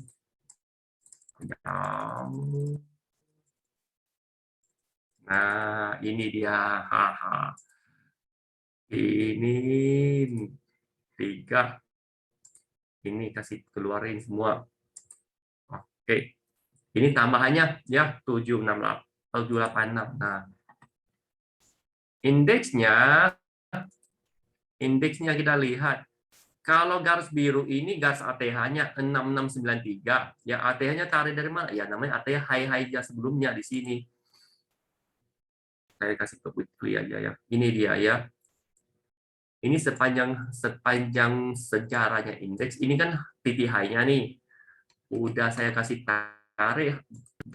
Nah, ini dia. Haha. Ini 3. Ini kasih keluarin semua. Oke. Ini tambahannya ya 786. Nah, indeksnya kita lihat. Kalau garis biru ini garis ATH-nya 6693. Ya ATH-nya tarik dari mana? Ya namanya ATH high-high sebelumnya di sini. Saya kasih ke weekly aja ya. Ini dia ya. Ini sepanjang sejarahnya indeks. Ini kan titik high-nya nih. Udah saya kasih tarik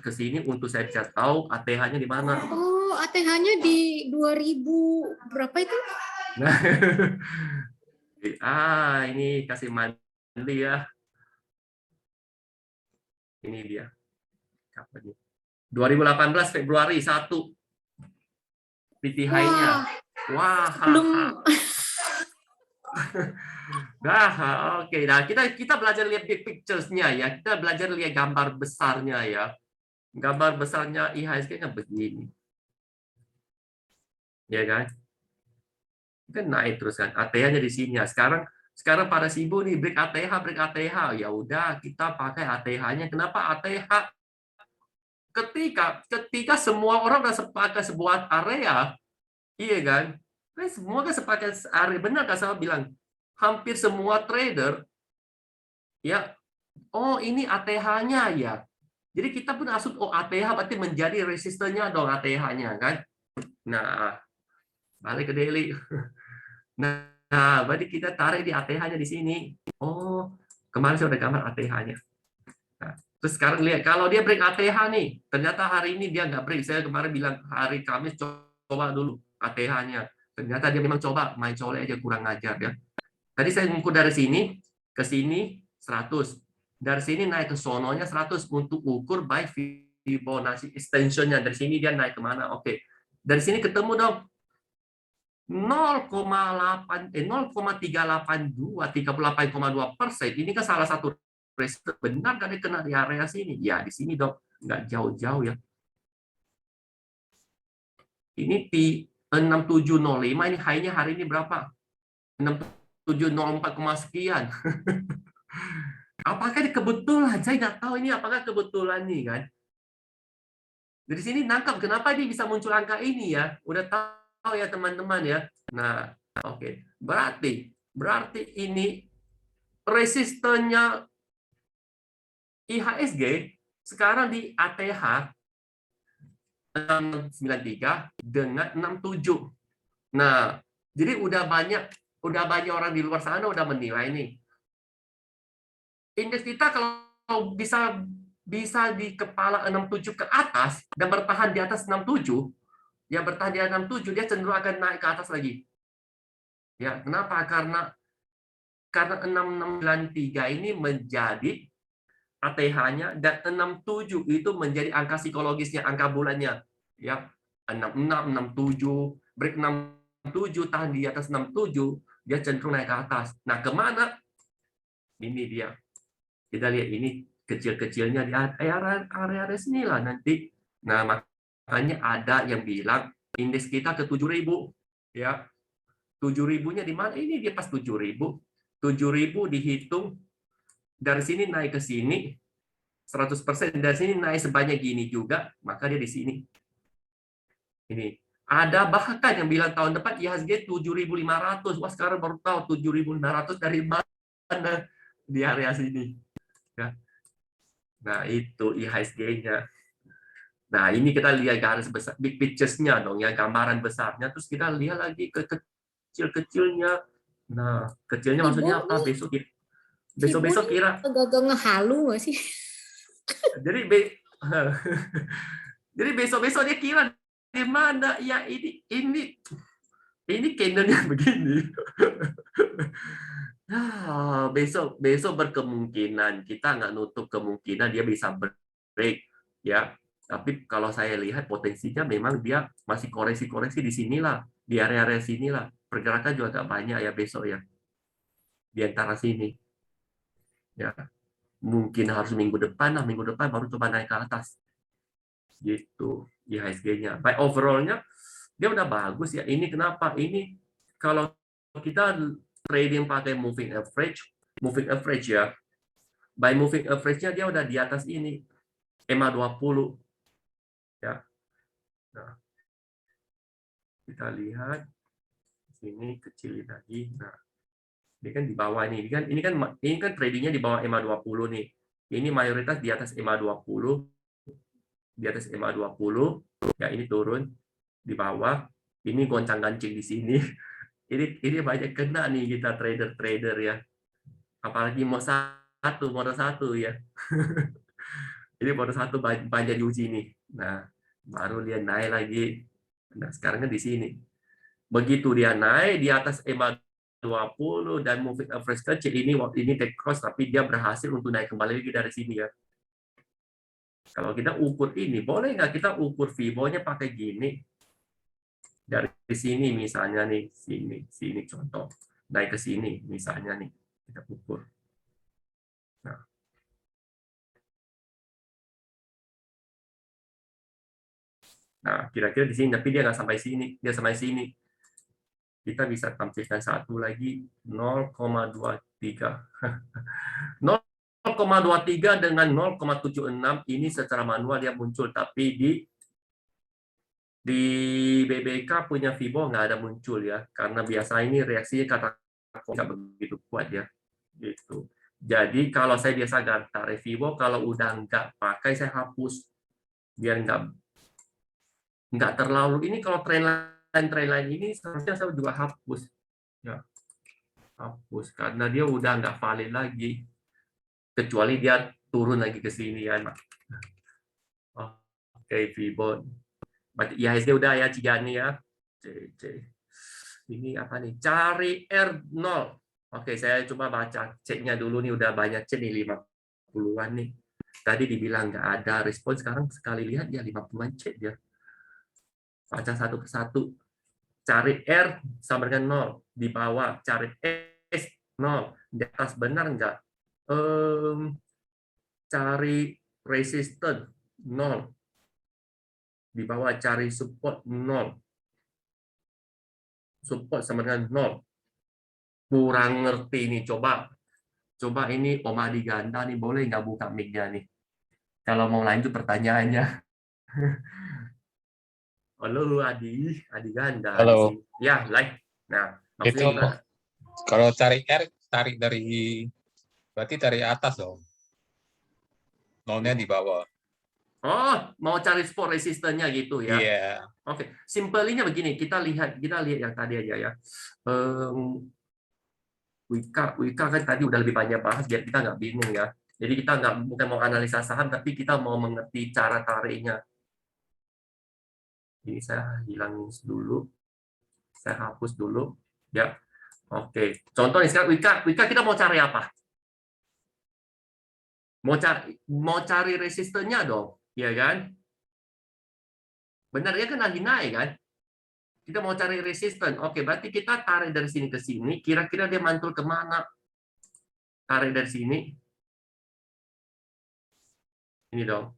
ke sini untuk saya bisa tahu ATH-nya di mana. Oh, ATH-nya di 2000 berapa itu? Nah, ini kasih mandi ya. Ini dia. Kapan nih? 2018 Februari 1. Titik high-nya. Wah, Belum. Nah, oke. Nah, kita belajar lihat big pictures-nya ya. Kita belajar lihat gambar besarnya ya. Gambar besarnya IHSG-nya begini. Ya kan? Kan naik terus kan. ATH-nya di sini ya. Sekarang pada sibuk nih break ATH. Ya udah kita pakai ATH-nya. Kenapa ATH? Ketika semua orang udah sepakat sebuah area, iya kan? Semua kan sepakat area. Benar kan saya bilang? Hampir semua trader ya, oh ini ATH-nya ya. Jadi kita pun asum oh ATH berarti menjadi resistennya dong ATH-nya kan. Nah, balik ke daily. Nah, berarti kita tarik di ATH-nya di sini. Oh, kemarin saya udah gambar ATH-nya. Nah, terus sekarang lihat kalau dia break ATH nih, ternyata hari ini dia nggak break. Saya kemarin bilang hari Kamis coba dulu ATH-nya. Ternyata dia memang coba main colek aja kurang ngajar ya. Tadi saya ngukur dari sini ke sini 100. Dari sini naik ke sononya 100 untuk ukur by Fibonacci extension-nya. Dari sini dia naik kemana? Oke. Dari sini ketemu dong 0,382, 38,2%. Ini kan salah satu resisten. Benar kan dia kena di area sini? Ya, di sini dong. Nggak jauh-jauh ya. Ini P6705, ini high-nya hari ini berapa? 6704, sekian. Apakah ini kebetulan? Saya nggak tahu ini apakah kebetulan nih kan. Dari sini nangkap kenapa dia bisa muncul angka ini ya. Udah tahu ya teman-teman ya. Nah, oke. Berarti ini resistennya IHSG sekarang di ATH 693 dengan 67. Nah, jadi udah banyak orang di luar sana udah menilai nih. Indeks kita kalau bisa di kepala 67 ke atas dan bertahan di atas 67, ya bertahan di atas 67 dia cenderung akan naik ke atas lagi. Ya, kenapa? Karena 6693 ini menjadi ATH-nya dan 67 itu menjadi angka psikologisnya, angka bulannya. Ya, 66, 67, break 67 tahan di atas 67, dia cenderung naik ke atas. Nah, kemana? Ini dia. Kita lihat ini kecil-kecilnya di area sini lah nanti. Nah, makanya ada yang bilang indeks kita ke 7.000 ya. 7.000-nya di mana? Ini dia pas 7.000. 7.000 dihitung dari sini naik ke sini 100%, dari sini naik sebanyak gini juga, maka dia di sini. Ini ada bahkan yang bilang tahun depan IHSG 7.500. Wah, sekarang baru tahu 7.500 dari mana di area sini. Ya. Nah, itu IHSG-nya. Nah, ini kita lihat garis besar, big pictures-nya dong ya, gambaran besarnya. Terus kita lihat lagi ke kecil-kecilnya. Nah, kecilnya maksudnya apa? Besok kira. Agak-agak ngehalu nggak sih? Jadi jadi besok dia kira di mana? Ya ini candlenya begini. Nah, besok berkemungkinan kita nggak nutup kemungkinan dia bisa break ya. Tapi kalau saya lihat potensinya memang dia masih koreksi-koreksi di sinilah, di area-area sinilah. Pergerakan juga agak banyak ya besok ya. Di antara sini. Ya. Mungkin harus minggu depan baru coba naik ke atas. gitu IHSG-nya. By overall-nya dia udah bagus ya. Ini kenapa? Ini kalau kita trading pakai moving average ya. By moving average-nya dia udah di atas ini EMA 20 ya. Nah, kita lihat sini kecilin lagi. Nah, ini kan di bawah ini. Ini kan tradingnya di bawah EMA 20 nih. Ini mayoritas di atas EMA 20, di atas EMA 20. Ya, ini turun di bawah. Ini goncang-gancing di sini. Ini banyak kena nih kita trader-trader ya. Apalagi modal satu ya. Ini modal satu banyak diuji nih. Nah, baru dia naik lagi. Nah, sekarang kan di sini. Begitu dia naik di atas EMA 20 dan moving average kecil ini take cross, tapi dia berhasil untuk naik kembali lagi dari sini ya. Kalau kita ukur ini, boleh nggak kita ukur Fibo-nya pakai gini? Dari sini misalnya nih, sini contoh. Naik ke sini misalnya nih, kita ukur. Nah, kira-kira di sini, tapi dia nggak sampai sini, dia sampai sini. Kita bisa tampilkan satu lagi 0,23. 0,23 dengan 0,76 ini secara manual dia muncul, tapi di BBK punya Fibo nggak ada muncul ya, karena biasa ini reaksinya kata nggak begitu kuat ya. Gitu. Jadi kalau saya biasa tarik Fibo, kalau udah nggak pakai saya hapus biar nggak terlalu ini. Kalau trendline ini seharusnya saya juga hapus ya, hapus karena dia udah nggak valid lagi, kecuali dia turun lagi ke sini ya. Oke, Fibo IHSG udah ya Cigani ya. Ini apa nih, cari R0. Oke, saya coba baca ceknya dulu nih, udah banyak cek nih 50-an nih. Tadi dibilang nggak ada respon, sekarang sekali lihat ya 50-an cek ya. Baca satu persatu. Cari R sama dengan 0 di bawah, cari S 0 di atas, benar nggak? Cari resisten 0 di bawah, cari support 0, support sama dengan 0. Kurang ngerti nih, coba ini Om Adi Ganda nih, boleh nggak buka mic-nya nih? Kalau mau lanjut pertanyaannya. Halo Adi Ganda di Halo, sini. Ya, live. Nah, itu maksudnya gimana? kalau cari R, berarti dari atas dong. Nolnya di bawah. Oh, mau cari support resistennya gitu ya. Iya. Oke, simpelnya begini, kita lihat yang tadi aja ya. Wika kan tadi udah lebih banyak bahas, biar kita nggak bingung ya. Jadi kita bukan mau analisa saham, tapi kita mau mengerti cara tariknya. Ini saya hilangin dulu, saya hapus dulu, ya. Oke, contoh nih sekarang Wika kita mau cari apa? Mau cari resistennya dong, ya kan? Benar ya, kan lagi naik kan? Kita mau cari resisten. Oke, berarti kita tarik dari sini ke sini. Kira-kira dia mantul kemana? Tarik dari sini. Ini dong.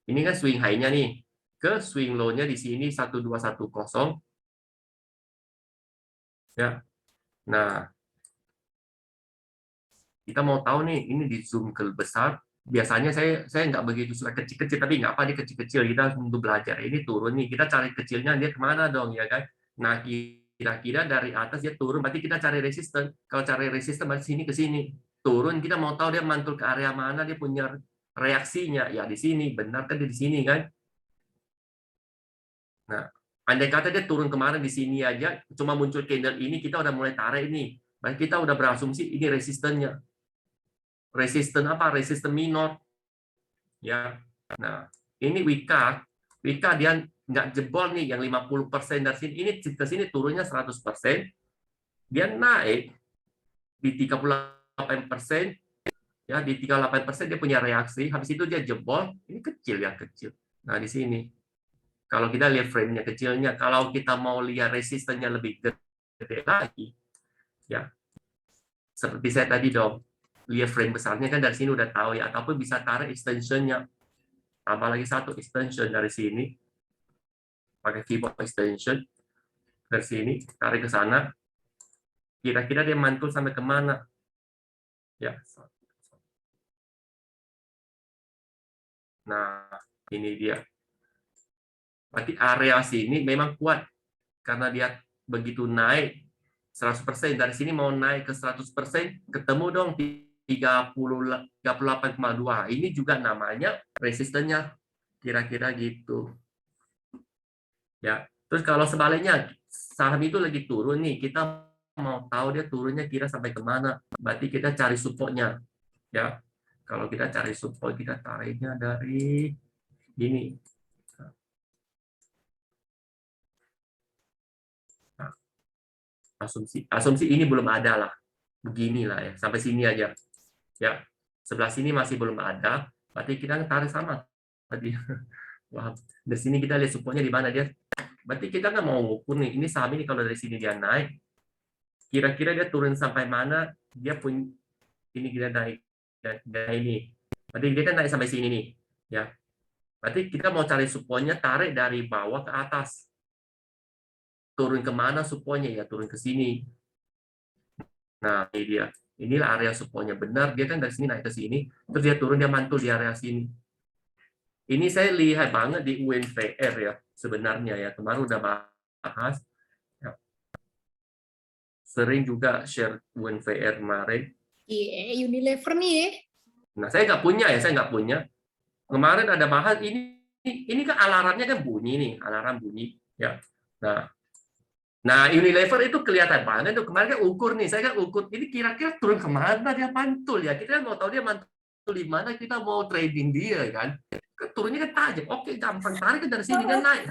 Ini kan swing high-nya nih. Ke swing low-nya di sini 1210. Ya. Nah, kita mau tahu nih, ini di zoom ke besar. Biasanya saya nggak begitu suka kecil-kecil, tapi nggak apa dia kecil-kecil. Kita untuk belajar. Ini turun nih. Kita cari kecilnya dia kemana dong, ya kan? Nah, kira-kira dari atas dia turun, berarti kita cari resisten. Kalau cari resisten, berarti sini ke sini. Turun, kita mau tahu dia mantul ke area mana, dia punya reaksinya. Ya, di sini. Benar kan dia di sini, kan? Nah, andai kata dia turun kemarin di sini aja, cuma muncul candle ini, kita udah mulai tarik ini. Berarti kita udah berasumsi ini resistennya. Resisten apa? Resisten minor. Ya. Nah, ini Wika dia nggak jebol nih yang 50% dari sini. Ini ke sini turunnya 100%. Dia naik di 38%. Ya, di 38% dia punya reaksi. Habis itu dia jebol. Ini kecil ya, kecil. Nah, di sini. Kalau kita lihat frame-nya kecilnya, kalau kita mau lihat resistennya lebih gede lagi, ya seperti saya tadi dong, lihat frame besarnya kan dari sini udah tahu ya, ataupun bisa tarik extension-nya. tambah lagi satu extension dari sini, pakai Fibo extension dari sini, tarik ke sana. Kira-kira dia mantul sampai kemana? Ya. Nah, ini dia. Berarti area sini memang kuat karena dia begitu naik 100%, dari sini mau naik ke 100%, ketemu dong 38,2. Ini juga namanya resistennya, kira-kira gitu. Ya. Terus kalau sebaliknya saham itu lagi turun nih, kita mau tahu dia turunnya kira sampai kemana, berarti kita cari supportnya. Ya. Kalau kita cari support, kita tariknya dari ini. Nah, asumsi ini belum ada lah, beginilah ya, sampai sini aja ya, sebelah sini masih belum ada, berarti kita tarik sama tadi. Wah, dari sini kita lihat supportnya di mana dia, berarti kita nggak mau ngukur nih, ini saham ini kalau dari sini dia naik, kira-kira dia turun sampai mana, dia pun ini kita naik ini, berarti dia kan naik sampai sini nih ya, berarti kita mau cari supportnya, tarik dari bawah ke atas. Turun kemana supportnya? Ya turun ke sini. Nah, ini dia. Inilah area supportnya. Benar, dia kan dari sini naik ke sini, terus dia turun, dia mantul di area sini. Ini saya lihat banget di UNVR ya, sebenarnya ya. Kemarin udah bahas. Ya. Sering juga share UNVR kemarin. Iya, Unilever nih ya. Nah, saya nggak punya ya, saya nggak punya. Kemarin ada bahas, ini kan alarmnya kan bunyi nih, alarm bunyi. Ya. Nah, Unilever itu kelihatan banget tuh. Kemarin kan ukur nih, saya kan ukur ini kira-kira turun kemana dia mantul ya. Kita kan mau tahu dia mantul di mana, kita mau trading dia kan. Turunnya kan tajam. Oke, gampang tarik dari sini kan naik.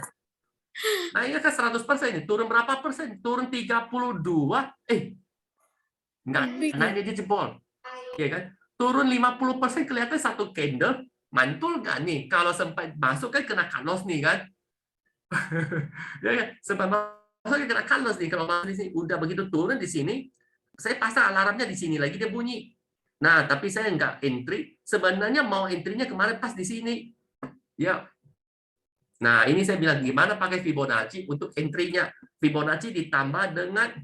Naiknya kan 100% ini. Turun berapa persen? Turun 32. Enggak, naiknya dia jebol. Iya kan? Turun 50% kelihatan satu candle. Mantul nggak nih? Kalau sempat masuk kan kena cut loss nih kan. Ya kan? Sempat masuk kena cut loss nih, kalau masuk di sini udah begitu turun di sini, saya pasang alarmnya di sini lagi dia bunyi. Nah, tapi saya nggak entry. Sebenarnya mau entry-nya kemarin pas di sini. Ya. Nah, ini saya bilang gimana pakai Fibonacci untuk entry-nya. Fibonacci ditambah dengan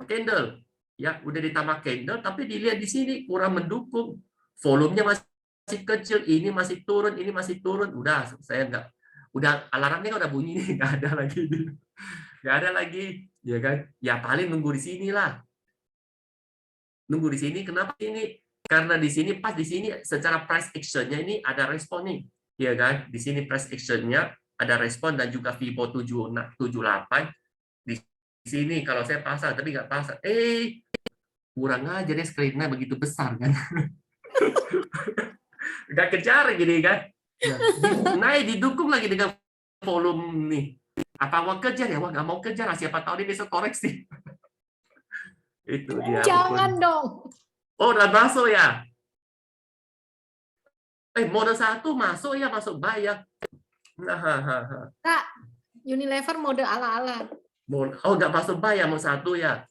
candle. Ya, udah ditambah candle, tapi dilihat di sini kurang mendukung. Volumenya masih kecil, ini masih turun. Udah, saya nggak. Udah alarmnya udah bunyi nih, nggak ada lagi. Nggak ada lagi, ya kan? Ya paling nunggu di sini lah. Nunggu di sini, kenapa ini? Karena di sini pas di sini secara price action-nya ini ada respon nih, ya kan? Di sini price action-nya ada respon dan juga Fibo 78 di sini kalau saya pasang tapi nggak pasang. Kurang aja deh screen-nya begitu besar kan. Nggak kejar gini kan. Naik didukung lagi dengan volume nih. Apa mau kejar ya? Wah, nggak mau kejar. Siapa tahu dia besok koreksi. Itu dia. Jangan dong. Oh, udah masuk ya? Mode 1 masuk ya, masuk bayar. Kak, Unilever mode ala-ala. Oh, nggak masuk bayar, mau 1 ya?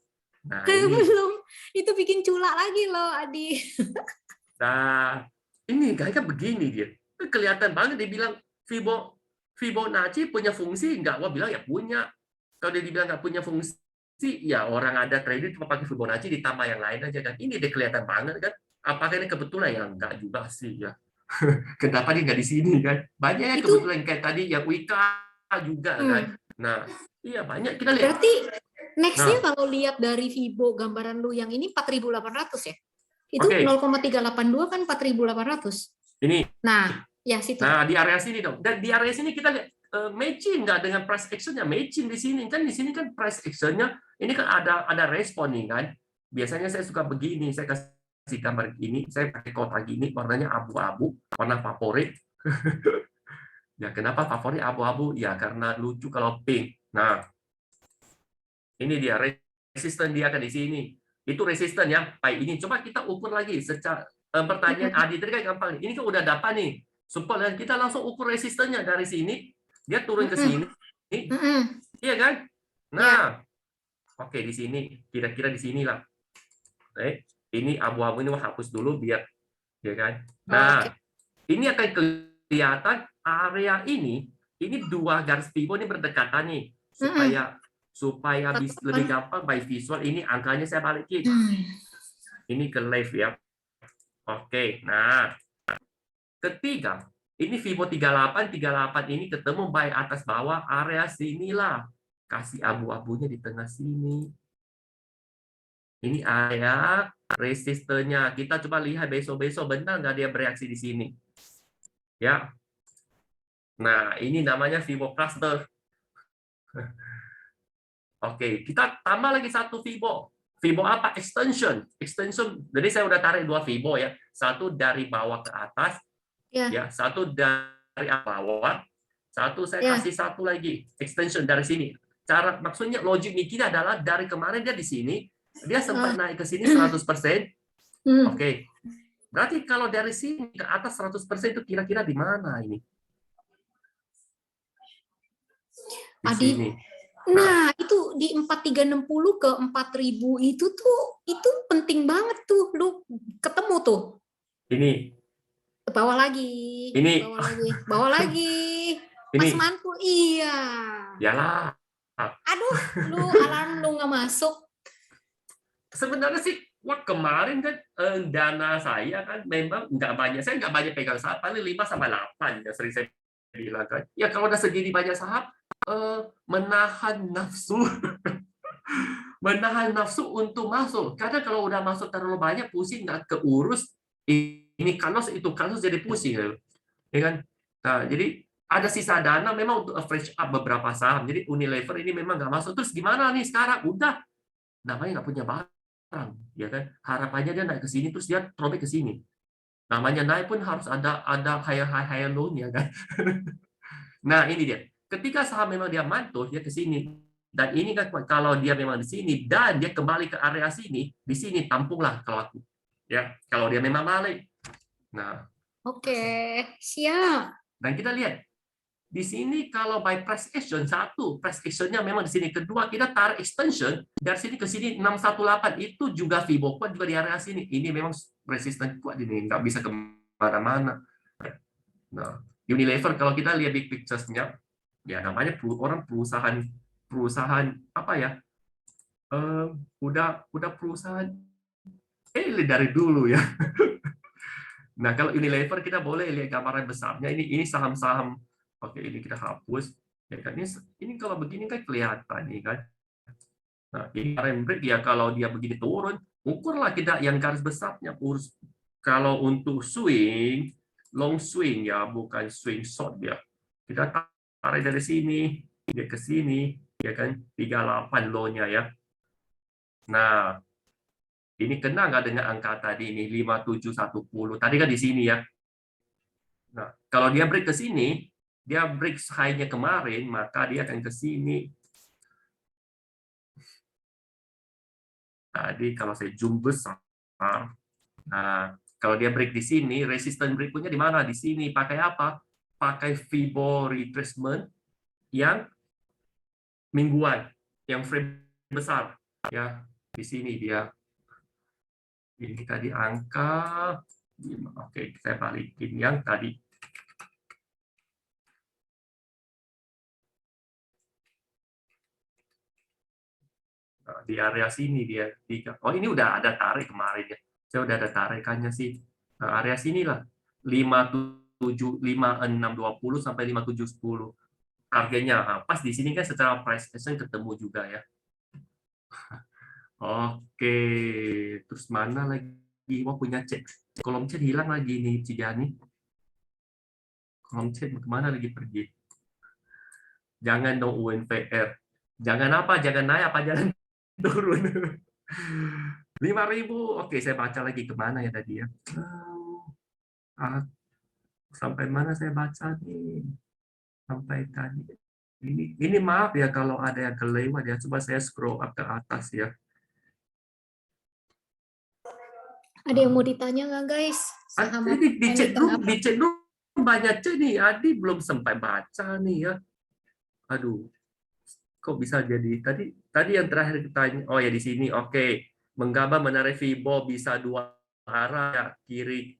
Nah, ini. Belum. Itu bikin culak lagi loh, Adi. Nah, ini kayaknya begini dia. Kelihatan banget dibilang Fibonacci punya fungsi nggak? Wah, bilang ya punya. Kalau dia dibilang nggak punya fungsi, ya orang ada trading cuma pakai Fibonacci ditambah yang lain aja kan. Ini dia kelihatan banget kan. Apakah ini kebetulan? Ya enggak juga sih ya. Kenapa dia nggak di sini kan? Banyak yang kebetulan kayak tadi yang Wika juga kan. Nah, iya banyak kita lihat. Berarti next-nya kalau lihat dari Fibo gambaran lu yang ini 4.800 ya? Itu 0,382 kan 4.800. Ini. Nah, ya situ. Nah, di area sini dong. Dan di area sini kita lihat matching nggak dengan price action-nya? Matching di sini kan, di sini kan price action-nya ini kan ada respon nih kan. Biasanya saya suka begini, saya kasih gambar ini, saya pakai kotak gini, warnanya abu-abu, warna favorit. Ya, kenapa favorit abu-abu? Ya, karena lucu kalau pink. Nah, ini dia resisten dia kan di sini. Itu resisten ya. Baik, ini coba kita ukur lagi secara pertanyaan Adi tadi kan gampang. Ini kan udah dapat nih support dan kita langsung ukur resistennya dari sini. Dia turun ke sini. Iya kan? Nah, oke di sini kira-kira di sinilah. Ini abu-abu ini hapus dulu biar ya kan. Nah, ini akan kelihatan area ini dua garis Fibo ini berdekatan nih supaya lebih gampang by visual. Ini angkanya saya balikin. Ini ke left ya. Oke, nah ketiga ini Fibo 38 ini ketemu by atas bawah area sinilah. Kasih abu-abunya di tengah sini. Ini area resisternya. Kita coba lihat besok-besok benar nggak dia bereaksi di sini. Ya. Nah, ini namanya Fibo cluster. Oke, kita tambah lagi satu Fibo. Fibo apa? Extension. Jadi saya udah tarik dua Fibo ya. Satu dari bawah ke atas, ya. Satu dari bawah. Satu saya kasih satu lagi extension dari sini. Maksudnya logik kita adalah dari kemarin dia di sini, dia sempat naik ke sini 100%. Oke. Berarti kalau dari sini ke atas 100% itu kira-kira di mana ini? Di sini. Nah, itu di 4360 ke 4000 itu penting banget tuh. Lu ketemu tuh. Ini. Bawah lagi. Ini. Bawah lagi. Mas Mantul, iya. Yalah. Aduh, alarm lu nggak masuk. Sebenarnya sih, kemarin kan dana saya kan memang nggak banyak. Saya nggak banyak pegang saham, paling 5-8 ya sering saya bilang kan. Ya kalau udah segini banyak saham, menahan nafsu untuk masuk. Karena kalau udah masuk terlalu banyak, pusing, nggak keurus, ini kanos itu kanos jadi pusing ya kan. Nah, jadi ada sisa dana memang untuk average up beberapa saham. Jadi Unilever ini memang nggak masuk. Terus gimana nih sekarang? Udah namanya nggak punya barang ya kan, harapannya dia naik ke sini terus dia robek ke sini. Namanya naik pun harus ada high low-nya kan. Nah, ini dia. Ketika saham memang dia mantul, dia ke sini. Dan ini kan kalau dia memang di sini dan dia kembali ke area sini, di sini tampunglah kalau aku. Ya, kalau dia memang balik. Nah, oke, siap. Dan kita lihat di sini kalau by price action, satu, price action-nya memang di sini. Kedua, kita tarik extension dari sini ke sini 618 itu juga Fibo kuat juga di area sini. Ini memang resisten kuat ini, nggak bisa kemana-mana. Nah, Unilever kalau kita lihat big pictures-nya, ya namanya perusahaan apa ya? Udah perusahaan dari dulu ya. Nah, kalau Unilever kita boleh lihat gambaran besarnya. Ini saham-saham. Oke, ini kita hapus. Ya kan ini kalau begini kan kelihatan nih kan. Nah, ini trend break ya kalau dia begini turun, ukurlah kita yang garis besarnya. Kalau untuk swing, long swing ya, bukan swing short ya. Kita tarik dari sini, dia ke sini, ya kan 38 low-nya ya. Nah, ini kena nggak dengan angka tadi ini 5710. Tadi kan di sini ya. Nah, kalau dia break ke sini, dia break high-nya kemarin, maka dia akan ke sini. Tadi kalau saya zoom besar, nah kalau dia break di sini, resisten berikutnya di mana? Di sini. Pakai apa? Pakai Fibo retracement yang mingguan, yang frame besar. Ya, di sini dia. Ini tadi angka. Oke, saya balikin yang tadi. Nah, di area sini dia 3. Oh, ini udah ada tarik kemarin ya. Saya udah ada tarikannya sih. Nah, area sinilah 5620 sampai 5710. Harganya pas di sini kan secara price action ketemu juga ya. Oke, terus mana lagi? Mau punya chat. Kolom chat hilang lagi nih Cijani. Kolom chat kemana lagi pergi? Jangan dong UNVR. Jangan apa? Jangan naik apa? Jangan turun. 5.000. Oke, saya baca lagi kemana ya tadi ya. Sampai mana saya baca nih? Sampai tadi. Ini maaf ya kalau ada yang kelewat ya. Coba saya scroll up ke atas ya. Ada yang mau ditanya nggak guys? Ini di chat dulu banyak chat nih. Adi belum sempat baca nih ya. Aduh, kok bisa jadi tadi yang terakhir kita oh ya di sini. Oke, menggambar menarik Fibo bisa dua arah ya, kiri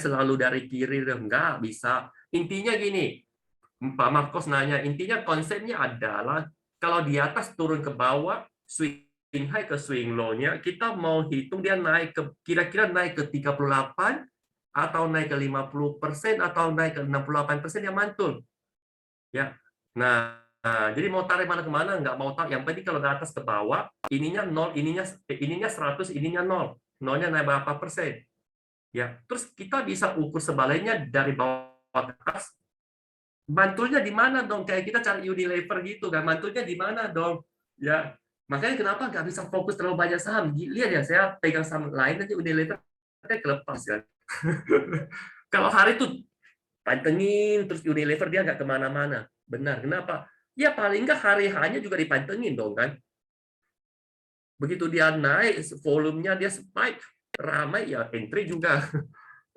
selalu dari kiri enggak bisa intinya gini, Pak Marcos nanya, intinya konsepnya adalah kalau di atas turun ke bawah, swing high ke swing low-nya, kita mau hitung dia naik ke kira-kira naik ke 38 atau naik ke 50% atau naik ke 68% yang mantul. Ya. Nah, jadi mau tarik mana ke mana nggak mau tahu. Yang penting kalau dari atas ke bawah, ininya 0, ininya 100, ininya 0. Nolnya naik berapa persen. Ya, terus kita bisa ukur sebaliknya dari bawah ke atas. Mantulnya di mana dong? Kayak kita cari Unilever gitu kan, mantulnya di mana dong? Ya, makanya kenapa nggak bisa fokus terlalu banyak saham? Lihat ya, saya pegang saham lain nanti Unilever kan kelepas kan. Kalau hari itu pantengin terus Unilever dia nggak kemana-mana. Benar, kenapa? Ya paling nggak hari hanya juga dipantengin dong kan. Begitu dia naik, volumenya dia spike, ramai ya entry juga.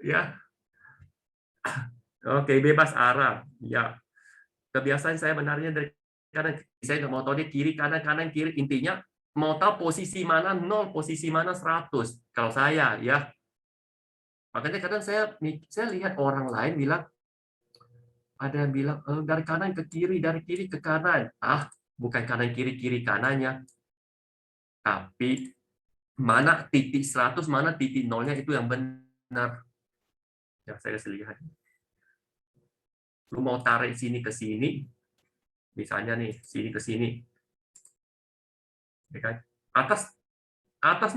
Ya, oke, bebas arah. Ya, kebiasaan saya benarnya dari kanan. Saya nggak mau tahu dia kiri, kanan, kanan, kiri. Intinya mau tahu posisi mana 0, posisi mana 100. Kalau saya, ya. Makanya kadang saya lihat orang lain bilang, ada yang bilang, dari kanan ke kiri, dari kiri ke kanan. Ah, bukan kanan, kiri, kiri, kanannya. Tapi mana titik 100, mana titik 0-nya itu yang benar. Ya, saya kasih lihat. Lu mau tarik sini ke sini, misalnya nih, sini ke sini. Ya kan? Atas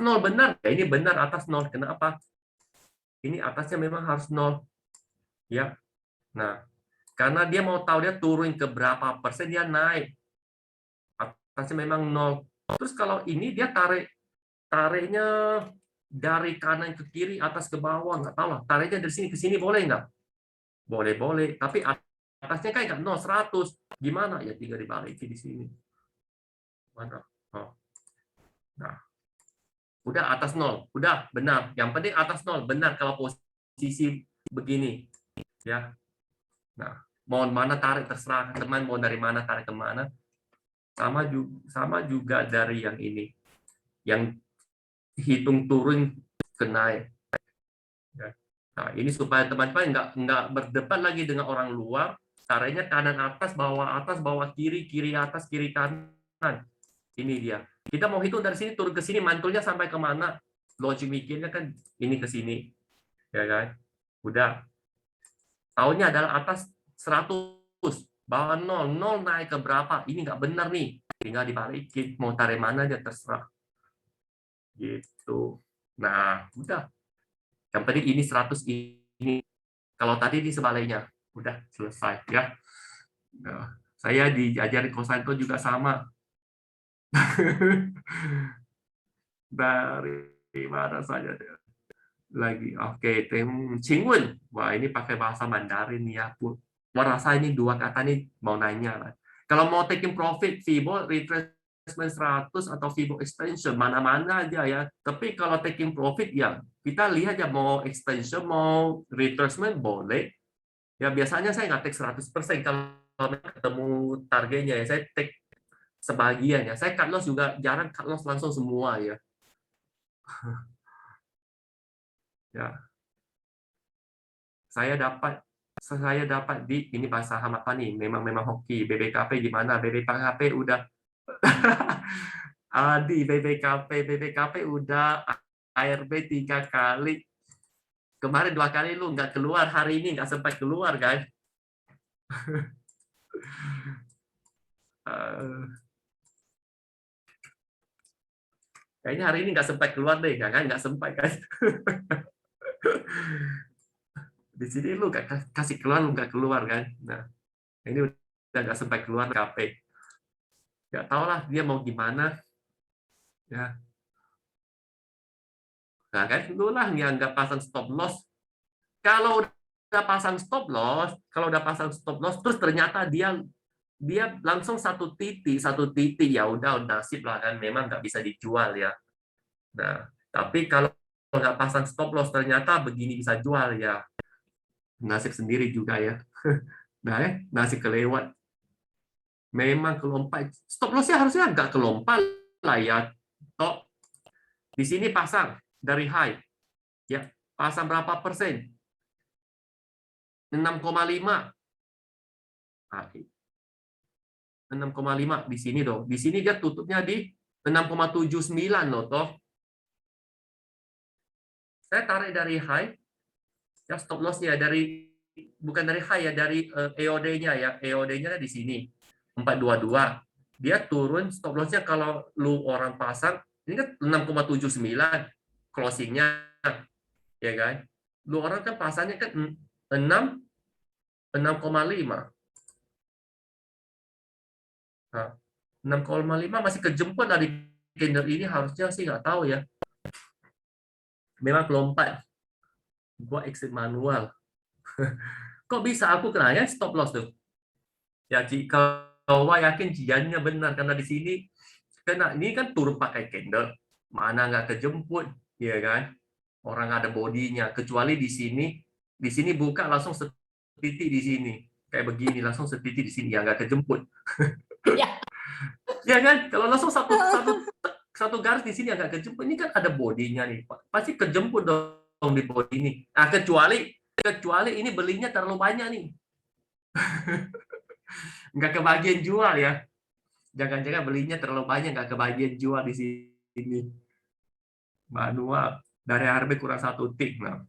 0 benar. Ya, ini benar atas 0. Kenapa? Ini atasnya memang harus 0. Ya. Nah, karena dia mau tahu dia turun ke berapa persen dia naik. Atasnya memang 0. Terus kalau ini dia tariknya dari kanan ke kiri, atas ke bawah, nggak tahu lah. Tariknya dari sini ke sini boleh nggak? Boleh. Tapi atasnya kan nggak 0, 100. Gimana? Ya tinggal dibalik di sini. Mana? Oh. Nah, udah atas 0. Udah, benar. Yang penting atas 0. Benar kalau posisi begini. Ya. Nah, mau mana tarik terserah teman, mau dari mana tarik ke mana. Sama juga dari yang ini. Yang hitung turun ke naik. Ya. Nah, ini supaya teman-teman nggak berdebat lagi dengan orang luar. Tariknya kanan atas, bawah kiri, kiri atas, kiri kanan. Ini dia. Kita mau hitung dari sini turun ke sini, mantulnya sampai ke mana? Logik mikirnya kan ini ke sini. Ya kan? Udah. Tahunnya adalah atas 100, bawah 0, 0 naik ke berapa? Ini nggak benar nih. Tinggal dibalikin, mau tarik mana aja terserah. Gitu. Nah, udah. Yang penting ini 100 ini. Kalau tadi di sebaliknya, udah selesai ya. Nah, saya diajari Kosanto juga sama. Dari mana saja lagi. Oke, Cingwen. Wah, ini pakai bahasa Mandarin ya, Bu. Merasa ini dua kata nih mau nanya lah. Kalau mau taking profit, Fibo retracement 100 atau Fibo extension, mana-mana aja ya. Tapi kalau taking profit ya, kita lihat ya mau extension, mau retracement boleh. Ya biasanya saya nggak take 100% kalau ketemu targetnya ya. Saya take sebagian ya. Saya cut loss juga jarang cut loss langsung semua ya. Ya. Saya dapat di ini bahasa saham apa nih? Memang hoki. BBKP gimana? BBKP udah di BBKP udah ARB 3 kali. Kemarin 2 kali lu nggak keluar, hari ini nggak sempat keluar kan? Kayaknya hari ini nggak sempat keluar deh, kan? Nggak sempat kan? Di sini lu nggak kasih keluar, lu nggak keluar kan? Nah, ini udah nggak sempat keluar KP. Nggak tahu lah dia mau gimana. Ya. Nah, kan itulah yang nggak pasang stop loss. Kalau udah pasang stop loss, terus ternyata dia langsung satu titik ya udah nasib lah kan, memang nggak bisa dijual ya. Nah, tapi kalau nggak pasang stop loss ternyata begini bisa jual ya, nasib sendiri juga ya. Nah, nasib kelewat. Memang kelompat. Stop lossnya harusnya nggak kelompat lah ya. Toh, di sini pasang dari high, ya pasang berapa persen? 6,5. 6,5 di sini dong. Di sini dia tutupnya di 6,79 loh toh. Saya tarik dari high, ya stop loss-nya dari bukan dari high ya, dari EOD-nya ya. EOD-nya di sini 422. Dia turun stop loss-nya kalau lu orang pasang ini kan 6,79 closing-nya ya kan. Lu orang kan pasangnya kan 6,5. Nah, 6,5 masih kejemput dari candle ini, harusnya sih nggak tahu ya. Memang kelompat. Gua exit manual. Kok bisa aku kena ya stop loss tuh? Ya jika kau yakin jiannya benar karena di sini kena ini kan turun pakai candle, mana nggak kejemput, ya kan? Orang ada bodinya, kecuali di sini buka langsung setitik di sini kayak begini, langsung setitik di sini ya nggak kejemput. Ya. Ya kan? Kalau langsung satu garis di sini agak kejemput, ini kan ada bodinya nih, pasti kejemput dong di bodi ini. Nah, kecuali ini belinya terlalu banyak nih. Nggak kebagian jual ya. Jangan-jangan belinya terlalu banyak, nggak kebagian jual di sini. Manual. Dari HRB kurang 1 tik. Nah,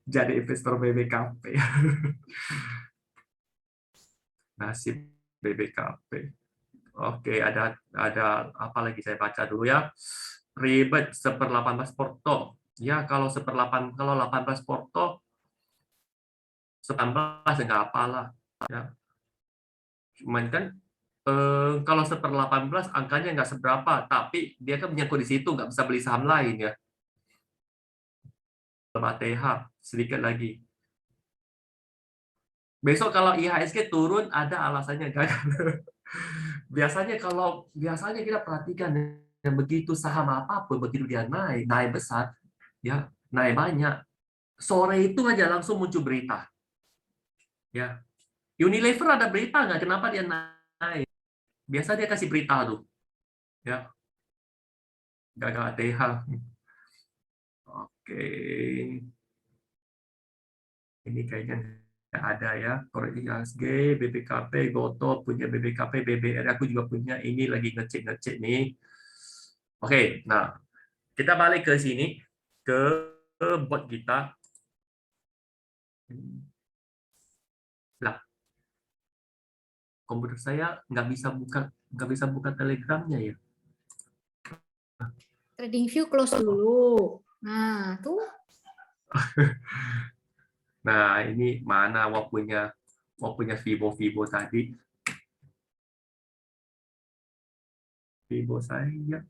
jadi investor BBKP. Nasib BBKP. Oke, ada apa lagi saya baca dulu ya. Ribet 1/18 Porto. Ya, kalau 18 Porto 19 nggak apalah ya. Cuman kan kalau 1/18 angkanya nggak seberapa, tapi dia kan menyangkut di situ, nggak bisa beli saham lain ya. ATH sedikit lagi. Besok kalau IHSG turun ada alasannya kan. Biasanya kita perhatikan yang begitu saham apapun begitu dia naik besar, ya naik banyak. Sore itu aja langsung muncul berita. Ya, Unilever ada berita nggak? Kenapa dia naik? Biasa dia kasih berita tuh. Ya, gagal ATH. Oke, ini kayaknya nggak ada ya. Korek IHSG, BBKP, Goto punya BBKP, BBR aku juga punya. Ini lagi ngecek nih. Oke, nah kita balik ke sini ke bot kita. Nah, komputer saya nggak bisa buka Telegramnya ya. TradingView close dulu. Nah, tuh. Nah, ini mana waktunya Vivo tadi. Vivo saya.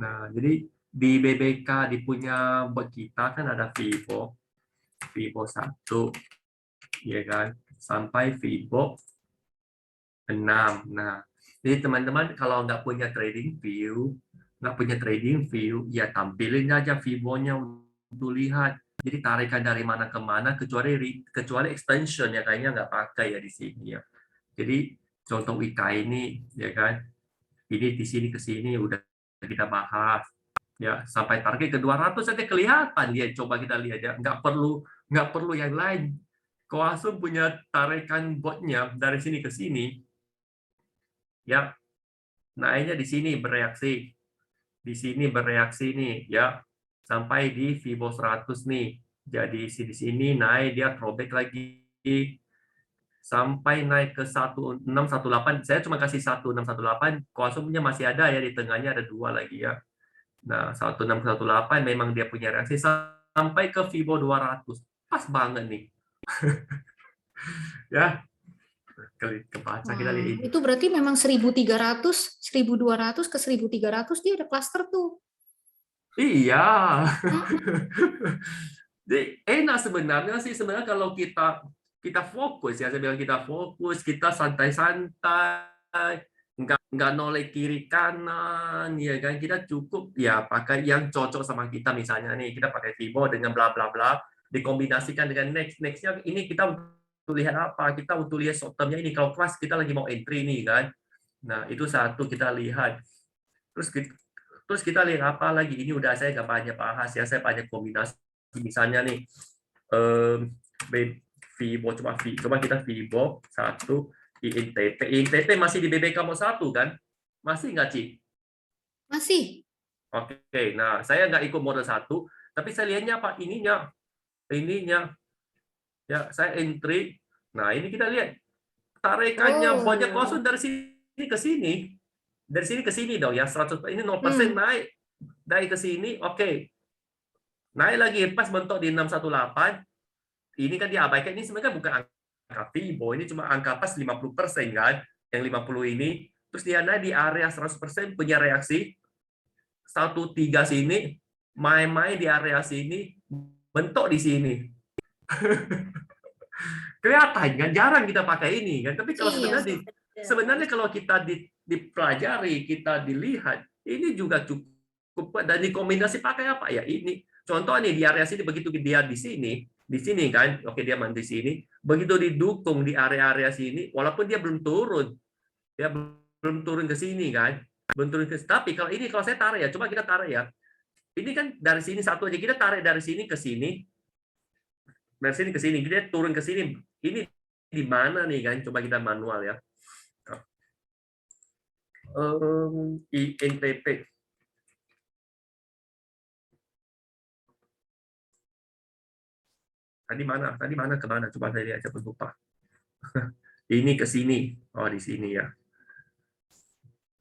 Nah, jadi di BBK di punya bot kita kan ada Vivo 1, ya kan, sampai Vivo 6. Nah, jadi teman-teman kalau nggak punya trading view, ya tampilin aja Vivo-nya untuk lihat. Jadi tarikan dari mana ke mana, kecuali extension ya kayaknya nggak pakai ya di sini ya. Jadi contoh WIKA ini ya kan, ini di sini ke sini udah kita bahas ya, sampai target ke 200 saja kelihatan dia. Coba kita lihat ya, nggak perlu yang lain. Koasum punya tarikan botnya dari sini ke sini ya, naiknya di sini bereaksi nih ya, sampai di Vivo 100 nih. Jadi di sini naik, dia throwback lagi sampai naik ke 1618. Saya cuma kasih 1618, konsumnya masih ada ya, di tengahnya ada 2 lagi ya. Nah, 1618 memang dia punya reaksi sampai ke Vivo 200. Pas banget nih. Ya. Kebaca kita lihat ini. Itu berarti memang 1300, 1200 ke 1300 dia ada cluster tuh. Iya. Jadi enak sebenarnya kalau kita fokus ya, saya bilang kita fokus, kita santai-santai, nggak noleh kiri kanan, ya kan, kita cukup ya pakai yang cocok sama kita, misalnya nih kita pakai Vivo dengan bla bla bla, dikombinasikan dengan nextnya ini kita untuk lihat apa, kita untuk lihat short termnya ini, kalau kelas kita lagi mau entry nih kan, nah itu satu kita lihat, terus kita lihat apa lagi, ini udah saya nggak banyak bahas ya, saya banyak kombinasi, misalnya nih Fibo, coba kita Fibo 1 INTP. INTP masih di BBK mau 1 kan? Masih nggak, Ci? Masih. Oke, nah saya nggak ikut model 1, tapi saya lihatnya apa? Ininya. Ya, saya entry. Nah, ini kita lihat tarikannya banyak kosong dari sini ke sini. Dari sini ke sini dong ya, 100 ini 0% naik. Dari ke sini, oke. Naik lagi pas bentuk di 618. Ini kan diabaikan, ini sebenarnya bukan angka Fibo, ini cuma angka pas 50% kan. Yang 50 ini, terus dia naik di area 100% punya reaksi 13 sini, main-main di area sini, bentuk di sini. Kelihatan kan, jarang kita pakai ini kan. Tapi kalau sebenarnya kalau kita dipelajari, kita dilihat, ini juga cukup, dan dikombinasi pakai apa ya ini. Contoh nih di area sini, begitu dia di sini kan, oke dia main di sini, begitu didukung di area-area sini, walaupun dia belum turun, ya belum turun ke sini kan, belum turun ke. Tapi kalau ini kalau saya tarik ya, coba kita tarik ya. Ini kan dari sini satu aja, kita tarik dari sini ke sini. Dari sini ke sini, dia turun ke sini. Ini di mana nih kan? Coba kita manual ya. INTP. Tadi mana ke mana? Coba saya lihat, cepat lupa. Ini ke sini. Oh, di sini ya.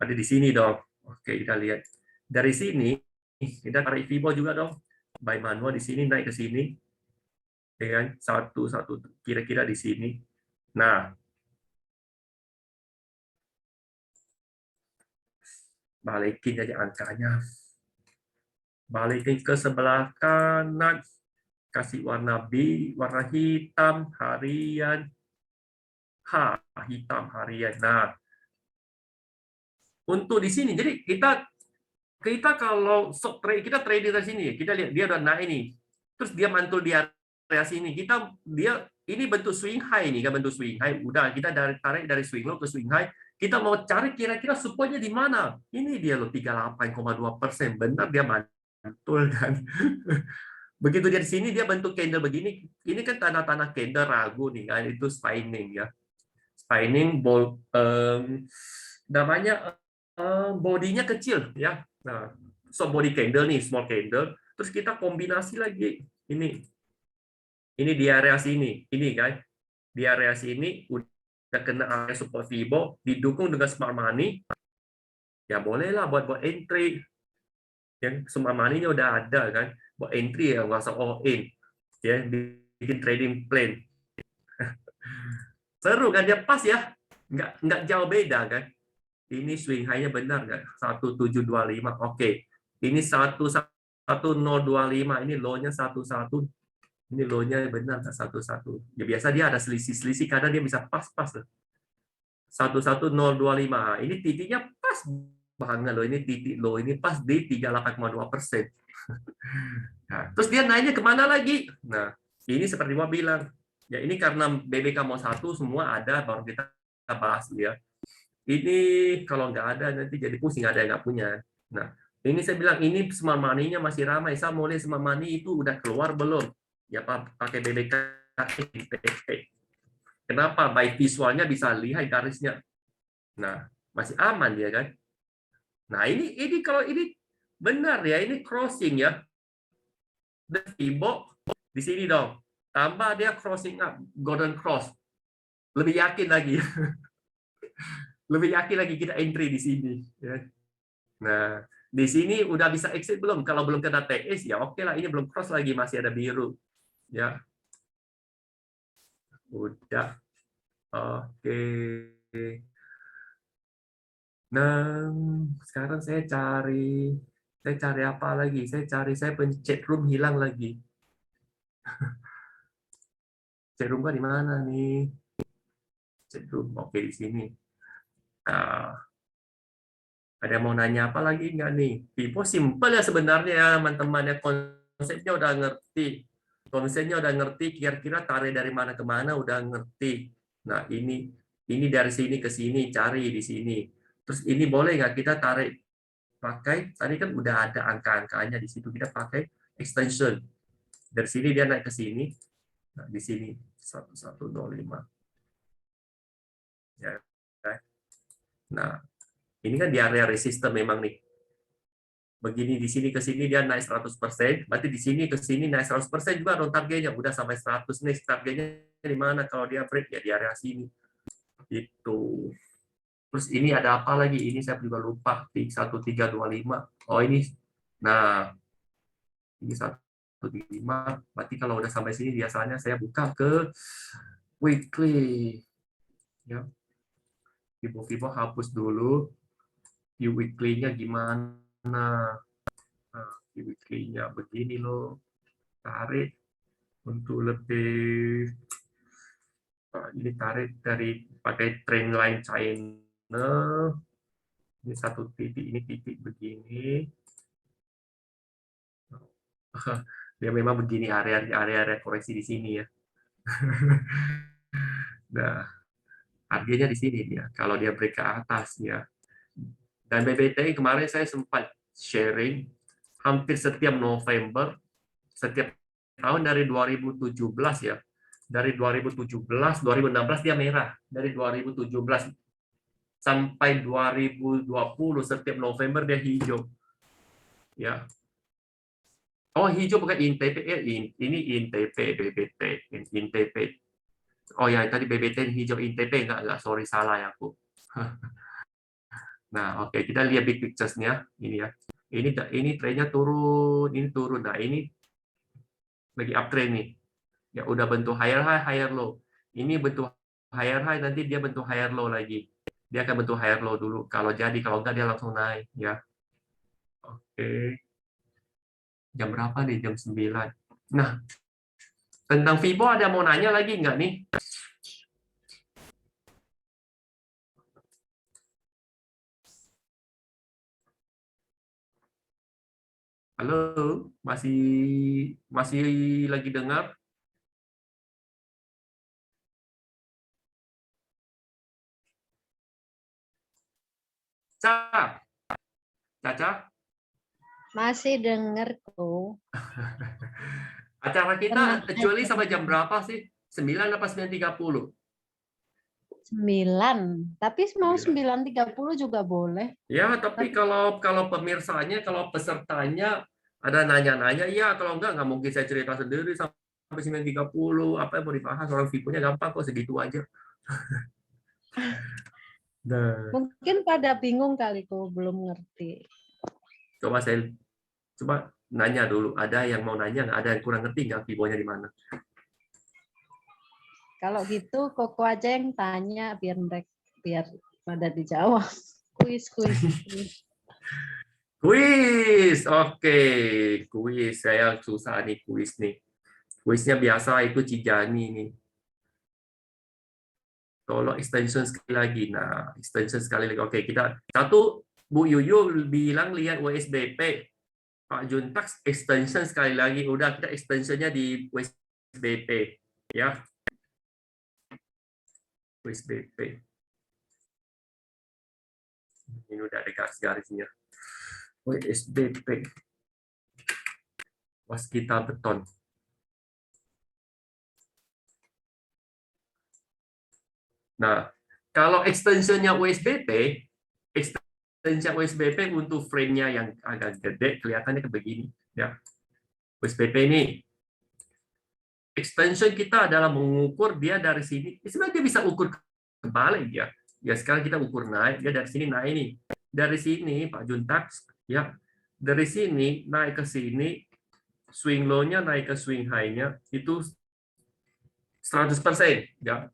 Ada di sini dong. Oke, kita lihat. Dari sini, kita tarik Fibo juga dong. By manual di sini, naik ke sini. Dengan satu kira-kira di sini. Nah, balikin aja angkanya. Balikin ke sebelah kanan. Kasih warna warna hitam harian. Hitam harian. Nah, untuk di sini, jadi kita kalau kita trading dari sini, kita lihat dia udah naik ini. Terus dia mantul di area sini. Ini bentuk swing high nih, kan bentuk swing high. Udah kita tarik dari swing low ke swing high. Kita mau cari kira-kira supportnya di mana. Ini dia loh 38,2%. Benar dia mantul kan. Begitu dia di sini dia bentuk candle begini. Ini kan tanda-tanda candle ragu nih kan, itu spinning ya. Spinning namanya bodinya kecil ya. Nah, so body candle nih, small candle. Terus kita kombinasi lagi ini di area sini, ini kan di area sini udah kena area support Fibo, didukung dengan smart money, ya bolehlah buat entry. Yang smart money-nya udah ada kan, buat entry ya nggak usah all in, ya bikin trading plan. Seru kan, dia pas ya, nggak jauh beda kan. Ini swing high-nya benar nggak? 1725, oke. Ini 11025, ini low-nya 11. Ini low-nya benar nggak 11? Ya biasa dia ada selisih-selisih karena dia bisa pas-pas. 11025. Ini titiknya pas banget loh. Ini titik low ini pas di 38,2%. Nah, terus dia naiknya kemana lagi? Nah, ini seperti gua bilang. Ya ini karena BBK mau 1 semua ada, baru kita bahas ya. Ini kalau nggak ada nanti jadi pusing, ada yang nggak punya. Nah, ini saya bilang ini smart money-nya masih ramai. Saya mau lihat smart money itu udah keluar belum? Ya pakai BBK. Kenapa? By visualnya bisa lihat garisnya. Nah, masih aman ya kan? Nah, ini kalau ini benar ya, ini crossing ya. Dan Fibo di sini dong. Tambah dia crossing up, golden cross. Lebih yakin lagi. Lebih yakin lagi kita entry di sini ya. Nah, di sini udah bisa exit belum? Kalau belum kena TS ya oke lah, ini belum cross lagi, masih ada biru. Ya. Udah. Oke. Nah, sekarang saya cari apa lagi? Saya pencet room hilang lagi. Chat room di mana nih? Chat room, oke di sini. Nah, ada yang mau nanya apa lagi nggak nih? Pipo simple ya sebenarnya ya teman-teman ya, konsepnya udah ngerti. Konsepnya udah ngerti, kira-kira tarik dari mana ke mana udah ngerti. Nah, ini dari sini ke sini, cari di sini. Terus ini boleh nggak kita tarik pakai, tadi kan udah ada angka-angkanya di situ, kita pakai extension. Dari sini dia naik ke sini, Nah, di sini 1105. Ya. Nah, ini kan di area resisten memang nih. Begini di sini ke sini dia naik 100%, berarti di sini ke sini naik 100% juga dong targetnya. Udah sampai 100 nih, targetnya di mana kalau dia break ya di area sini. Itu. Terus ini ada apa lagi? Ini saya juga lupa. 1325. Oh ini. Nah, ini 135. Berarti kalau udah sampai sini biasanya saya buka ke weekly. Ya. Vivo hapus dulu. Di weekly-nya gimana? Nah, di weekly-nya begini loh. Tarik untuk lebih ini tarik dari pakai trend line China. Ini satu titik, ini titik begini. Dia memang begini area koreksi di sini ya. Nah, harganya di sini dia. Kalau dia break ke atas ya. Dan BBTI kemarin saya sempat sharing hampir setiap November, setiap tahun dari 2017 ya. Dari 2017, 2016 dia merah. Dari 2017 sampai 2020 setiap November dia hijau. Ya. Oh, hijau bukan INTP, ini INTP, BBT, INTP. Oh ya, tadi BBT hijau, INTP enggak, sorry salah ya aku. Nah, oke, kita lihat big pictures-nya ini ya. Ini trennya turun, ini turun. Nah, ini lagi uptrend nih. Ya udah bentuk higher high, higher low. Ini bentuk higher high, nanti dia bentuk higher low lagi. Dia akan bentuk higher low dulu. Kalau enggak dia langsung naik ya. Oke. Jam berapa nih? Jam 9. Nah, tentang Vivo ada mau nanya lagi nggak nih? Halo, masih masih lagi dengar? Caca? Masih denger tuh. Acara kita Tenang kecuali aja. sampai jam berapa sih? 9 apa 9.30? 9. Tapi mau 9. 9.30 juga boleh. Ya, tapi kalau pemirsanya, kalau pesertanya ada nanya-nanya, ya kalau nggak mungkin saya cerita sendiri sampai 9.30. Apa yang mau dibahas? Orang Vivo-nya gampang kok, segitu aja. Nah, Mungkin pada bingung kali kok belum ngerti. coba nanya dulu. Ada yang mau nanya nggak? Ada yang kurang ngerti nggak Vivo-nya di mana? Kalau gitu Koko aja yang tanya biar pada dijawab. Kuis. Kuis, oke. Kuis, saya susah nih kuis nih. Kuisnya biasa itu Cijani nih. Tolong extension sekali lagi. Nah, extension sekali lagi. Oke, kita satu. Bu Yuyu bilang lihat USBP. Pak Juntax extension sekali lagi. Udah kita extensionnya di USBP. Ya. USBP. Ini udah ada garis-garisnya. USBP. Waskita beton. Nah, kalau extensionnya USBP, extension USBP untuk frame-nya yang agak gede, kelihatannya kayak begini. Ya. USBP ini, extension kita adalah mengukur dia dari sini. Sebenarnya dia bisa ukur kebalik ya. Ya sekarang kita ukur naik, dia dari sini naik nih. Dari sini Pak Juntax, ya dari sini naik ke sini, swing low-nya naik ke swing high-nya itu 100%. Ya.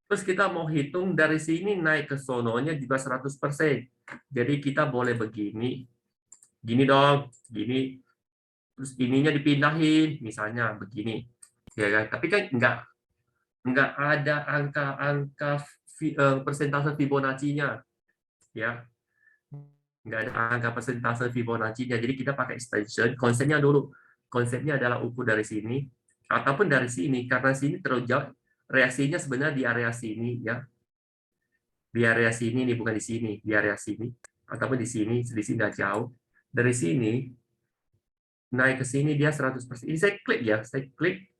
Terus kita mau hitung dari sini naik ke sononya juga 100%. Jadi kita boleh begini. Gini dong, gini. Terus ininya dipindahin, misalnya begini. Ya kan? Tapi kan enggak ada angka-angka persentase Fibonacci-nya. Ya. Enggak ada angka persentase Fibonacci-nya. Jadi kita pakai extension. Konsepnya dulu. Konsepnya adalah ukur dari sini ataupun dari sini, karena sini terlalu jauh. Reaksinya sebenarnya di area sini ya. Di area sini nih, bukan di sini, di area sini ataupun di sini nggak jauh. Dari sini naik ke sini dia 100%. Ini saya klik ya, saya klik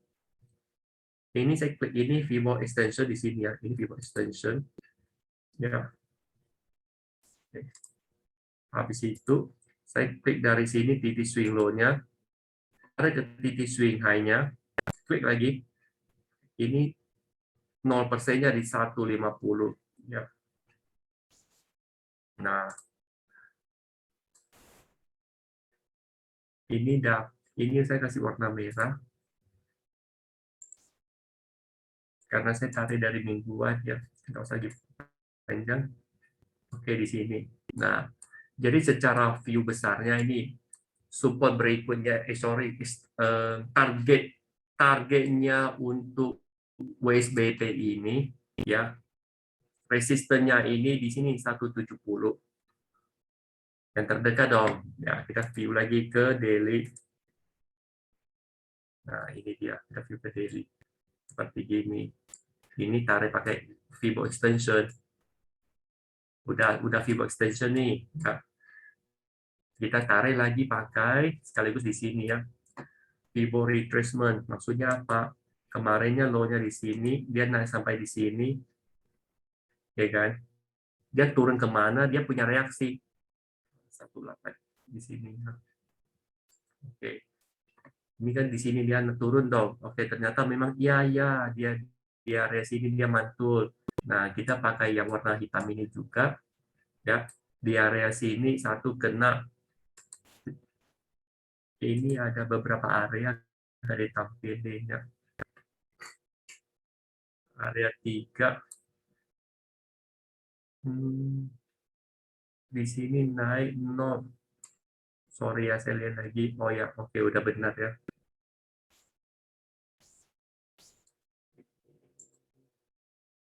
Ini saya klik ini Vivo extension di sini ya. Ini Vivo extension. Ya. Oke. Habis itu saya klik dari sini titik swing low-nya, tarik ke titik swing high-nya, klik lagi. Ini 0%-nya di 150 ya. Nah, ini saya kasih warna merah karena saya tarik dari mingguan ya, nggak usah panjang. Oke, di sini. Nah, jadi secara view besarnya ini support berikutnya, targetnya untuk WSBT ini ya, resistennya ini di sini 170. Yang terdekat dong. Ya, kita view lagi ke daily. Nah, ini dia, kita view ke daily. Seperti gini. Ini tarik pakai Vivo extension. Udah Vivo extension nih. Ya. Kita tarik lagi pakai sekaligus di sini ya. Vivo retracement. Maksudnya apa? Kemarinnya low-nya di sini, dia naik sampai di sini. Ya kan? Dia turun kemana, dia punya reaksi. 18 di sini. Oke. Ini kan di sini dia turun dong. Oke, ternyata memang iya dia di area sini dia mantul. Nah, kita pakai yang warna hitam ini juga ya. Di area sini satu kena. Ini ada beberapa area dari tampilnya. Area 3. Di sini naik 0. Sorry ya, saya lihat lagi. Oh ya, oke, udah benar ya.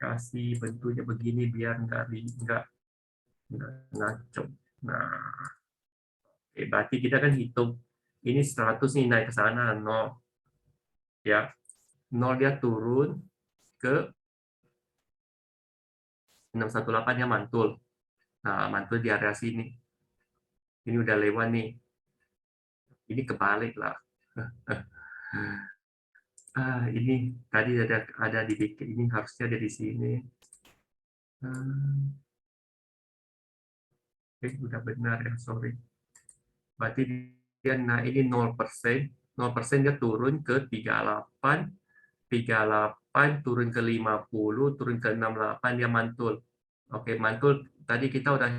Kasih bentuknya begini biar nggak ngaco. Nah, oke, berarti kita kan hitung ini 100 nih naik ke sana 0 ya. 0 dia turun ke 618 ya mantul. Nah, mantul di area sini. Ini udah lewat nih. Ini kebalik lah. Ini tadi ada di ini harusnya ada di sini. Udah benar ya, sorry. Berarti dia naik ini 0%. 0% dia turun ke 38, 38 turun ke 50, turun ke 68 dia mantul. Oke, mantul tadi kita udah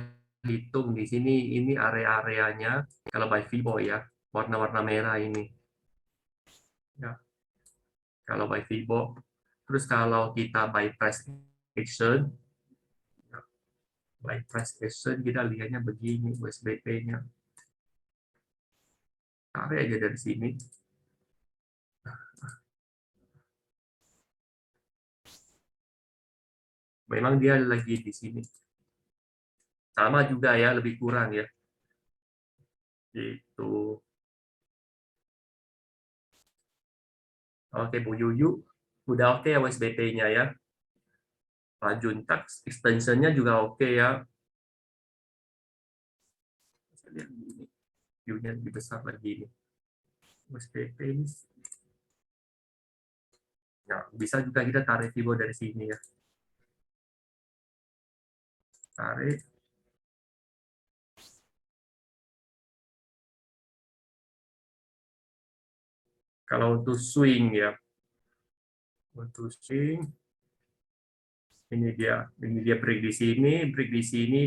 hitung di sini, ini area-areanya kalau by Vivo ya, warna-warna merah ini. Ya. Kalau by Vivo. Terus kalau kita by price action, by price action kita lihatnya begini USBT-nya. Tarik aja dari sini. Memang dia lagi di sini. Sama juga ya, lebih kurang ya. Gitu. Oke, Bu Yuyu. Udah oke ya USBT-nya ya. Pak Juntax, extension-nya juga oke ya. Saya lihat ini. View-nya lebih besar lagi ini. USBT ini. Nah, bisa juga kita tarik Vivo dari sini ya. Tarik. Kalau untuk swing ya. Untuk swing. Ini dia break di sini,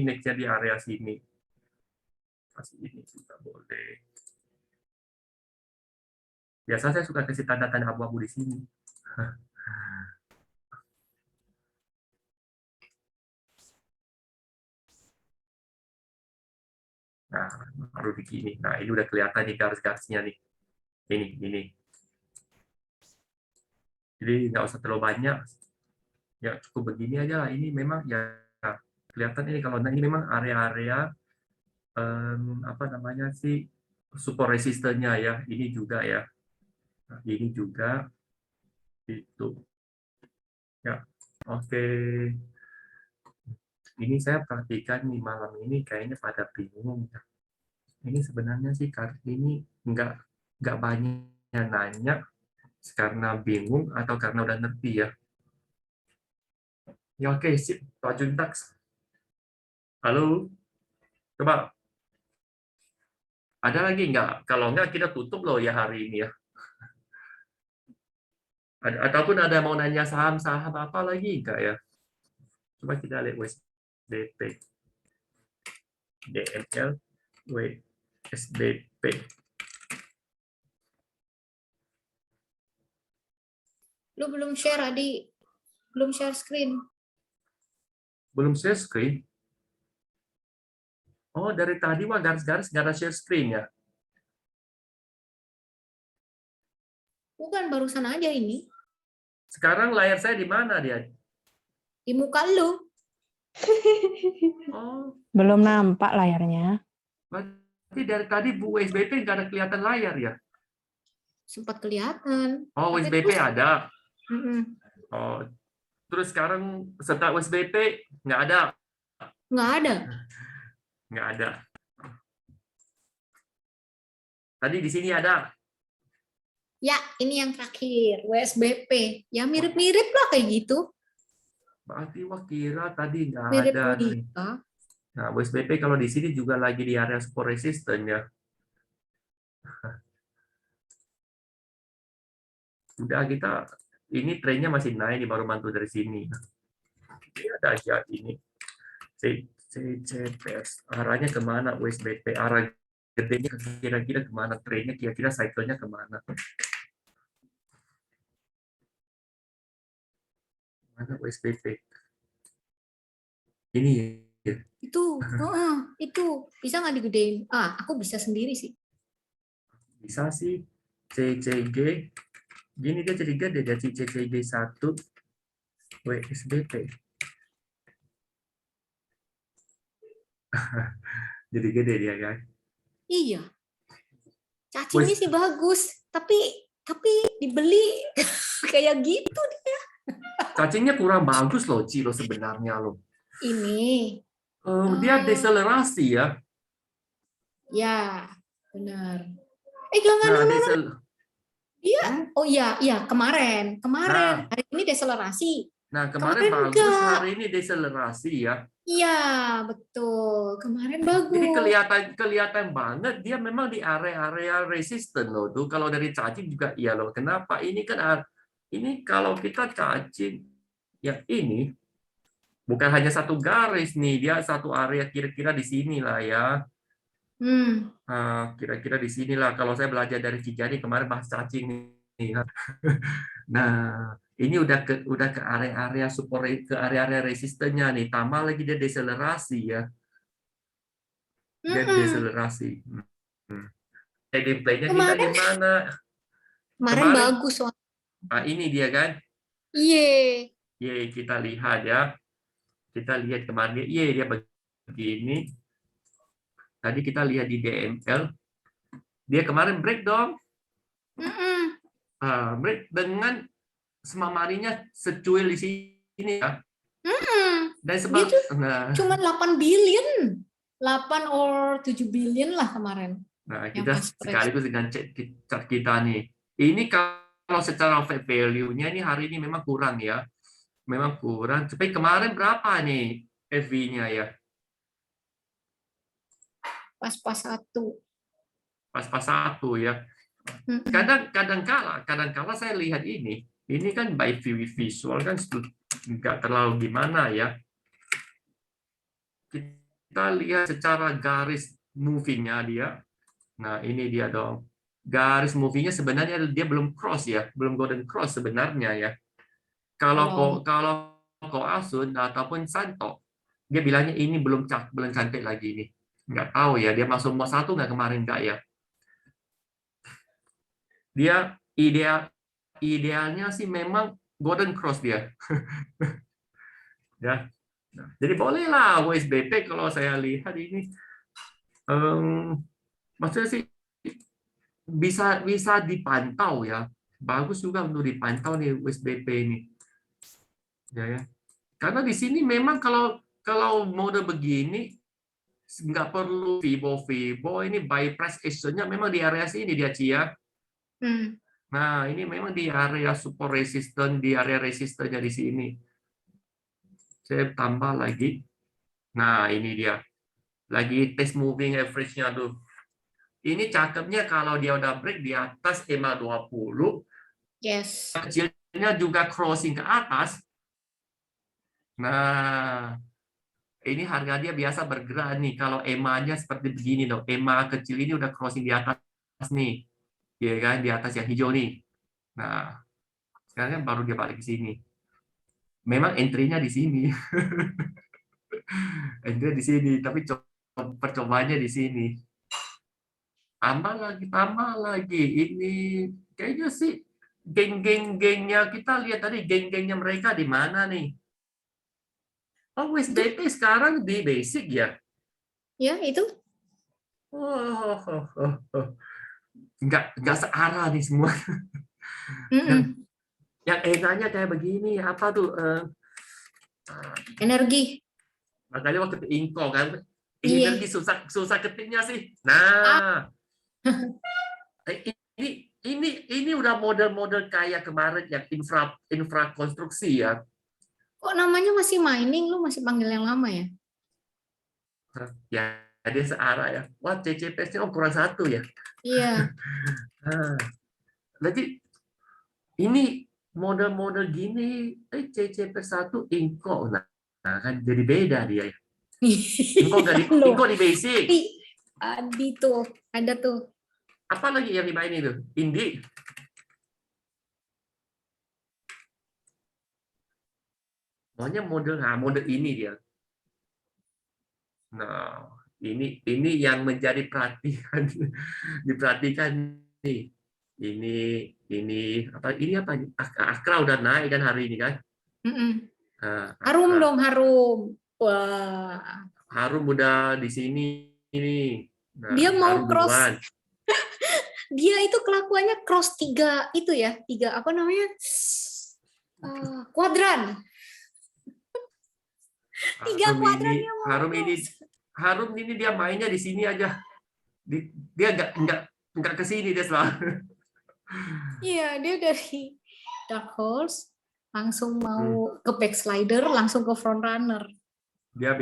next-nya di area sini. Kasih ini juga boleh. Biasa saya suka kasih tanda-tanda abu-abu di sini. Nah, baru begini. Nah, ini udah kelihatan nih garis-garisnya nih. Ini. Jadi nggak usah terlalu banyak. Ya cukup begini aja lah. Ini memang ya kelihatan ini kalau ini memang area-area apa namanya sih support resistennya ya. Ini juga ya. Nah, ini juga itu. Ya, oke. Ini saya perhatikan nih malam ini kayaknya pada bingung. Ini sebenarnya sih kali ini nggak banyak yang nanya Karena bingung atau karena udah ngerti ya? Ya oke, sip. Pak Juntax. Halo? Coba. Ada lagi nggak? Kalau nggak, kita tutup loh ya hari ini ya. Ataupun ada mau nanya saham-saham apa lagi nggak ya? Coba kita lihat WSBP. DML, WSBP. Lu belum share, Adi. Belum share screen. Belum share screen? Oh, dari tadi mah garis-garis nggak ada share screen ya? Bukan, barusan aja ini. Sekarang layar saya di mana dia? Di muka lu. Oh, Belum nampak layarnya. berarti dari tadi Bu WSBP nggak ada kelihatan layar ya? Sempat kelihatan. Oh, Tapi WSBP terus- ada. Mm-mm. Oh, terus sekarang setelah WSBP nggak ada. Nggak ada. Nggak ada. Tadi di sini ada. Ya, ini yang terakhir. WSBP. Ya mirip-mirip lah kayak gitu. Berarti wah kira tadi nggak Mirip ada nih. Wika. Nah, WSBP kalau di sini juga lagi di area support resistance ya. Udah kita ini trennya masih naik nih, baru mantul dari sini. Ini ada aja ini. CCPS arahnya kemana WSBP? Arah gedenya kira-kira kemana? Trennya kira-kira cycle-nya kemana? Mana WSBP? Ini ya. Itu bisa nggak digedein? Aku bisa sendiri sih. Bisa sih. CCG. Gini dia jadi gede dari CCG 1 WSBP. Jadi gede dia guys. Iya. Cacingnya sih bagus, tapi dibeli kayak gitu dia. Cacingnya kurang bagus loh, Ci, lo sebenarnya lo. Ini. Dia deselerasi ya. Ya, benar. Jangan Nah, dulu. Iya. Oh iya, kemarin. Nah. Hari ini deselerasi. Nah, kemarin bagus, enggak. hari ini deselerasi ya. Iya, betul. Kemarin bagus. Jadi kelihatan banget dia memang di area-area resisten loh tuh. Kalau dari cacing juga iya loh. Kenapa? Ini kan ini kalau kita cacing yang ini bukan hanya satu garis nih, dia satu area kira-kira di sini lah ya. Kira-kira di sinilah kalau saya belajar dari Kijani kemarin bahas cacing nih. Nah, ini udah ke area-area support, ke area-area resistennya nih. Tambah lagi dia deselerasi ya. Dia deselerasi. Trading play-nya kita gimana? Kemarin bagus. Ini dia kan? Iya, kita lihat ya. Kita lihat kemarin dia begini. Tadi kita lihat di DML. Dia kemarin break dong. Break dengan semamarinya secuil di sini ya. Dan sebab cuma 8 billion. 8 or 7 billion lah kemarin. Nah, kita sekaligus dengan chart kita nih. Ini kalau secara value-nya ini hari ini memang kurang ya. Memang kurang. Tapi kemarin berapa nih FV-nya ya? Pas-pas satu. Pas-pas satu ya. Kadang-kala saya lihat ini kan by visual kan nggak terlalu gimana ya. Kita lihat secara garis moving-nya dia. Nah, ini dia dong. Garis moving-nya sebenarnya dia belum cross ya, belum golden cross sebenarnya ya. Kalau Koasun ataupun Santo, dia bilangnya ini belum cantik lagi ini. Nggak tahu ya, dia masuk mau satu nggak kemarin nggak ya? Dia idealnya sih memang golden cross dia. Ya. Nah, jadi bolehlah WSBP kalau saya lihat ini. Maksudnya sih bisa dipantau ya. Bagus juga untuk dipantau nih WSBP ini. Ya. Karena di sini memang kalau mode begini nggak perlu Fibo ini buy price action-nya memang di area sini dia Cia. Nah, ini memang di area support resistance, di area resistennya di sini. Saya tambah lagi. Nah, ini dia. Lagi tes moving average-nya tuh. Ini cakepnya kalau dia udah break di atas EMA 20, Yes. kecilnya juga crossing ke atas. Nah, ini harga dia biasa bergerak nih. Kalau EMA-nya seperti begini dong. EMA kecil ini udah crossing di atas nih. Ya kan, di atas yang hijau nih. Nah, sekarang kan baru dia balik ke sini. Memang entry-nya di sini. Entry di sini, tapi percobanya di sini. Tambah lagi. Ini kayaknya sih geng-gengnya kita lihat tadi geng-gengnya mereka di mana nih? Oh, WSBT sekarang di basic ya? Ya, itu. Oh. Nggak searah nih semua. Mm-mm. Yang enaknya kayak begini, apa tuh? Energi. Makanya waktu itu Inco kan, Iya. energi susah ketiknya sih. Ah, Nah, ini udah model-model kayak kemarin yang infrakonstruksi ya. kok namanya masih mining? Lu masih panggil yang lama ya? Ya, dia searah ya. Wah, CCPS-nya kurang satu ya. Iya. Nah, jadi ini model-model gini, CCPS 1 Inco. Nah, kan jadi beda dia ya. Inco nggak di Loh, Inco di basic. Adi tuh, ada tuh. Apa lagi yang dimainin itu? Indi. Pokoknya model ini dia. Nah, ini yang menjadi perhatian, diperhatikan nih. Ini apa? Akra udah naik kan hari ini kan? Mm-mm. Nah, Harum Akra. dong, harum. Wah, Harum udah di sini ini. dia Nah, mau Harum cross. duluan. Dia itu kelakuannya cross 3 itu ya, 3 apa namanya? Kuadran. 3 Harum kuadran ini, dia mau Harum ini, cross. Harum ini dia mainnya di sini aja. Dia nggak ke sini dia selalu. Iya, dia dari dark horse langsung mau ke backslider, langsung ke front runner. Dia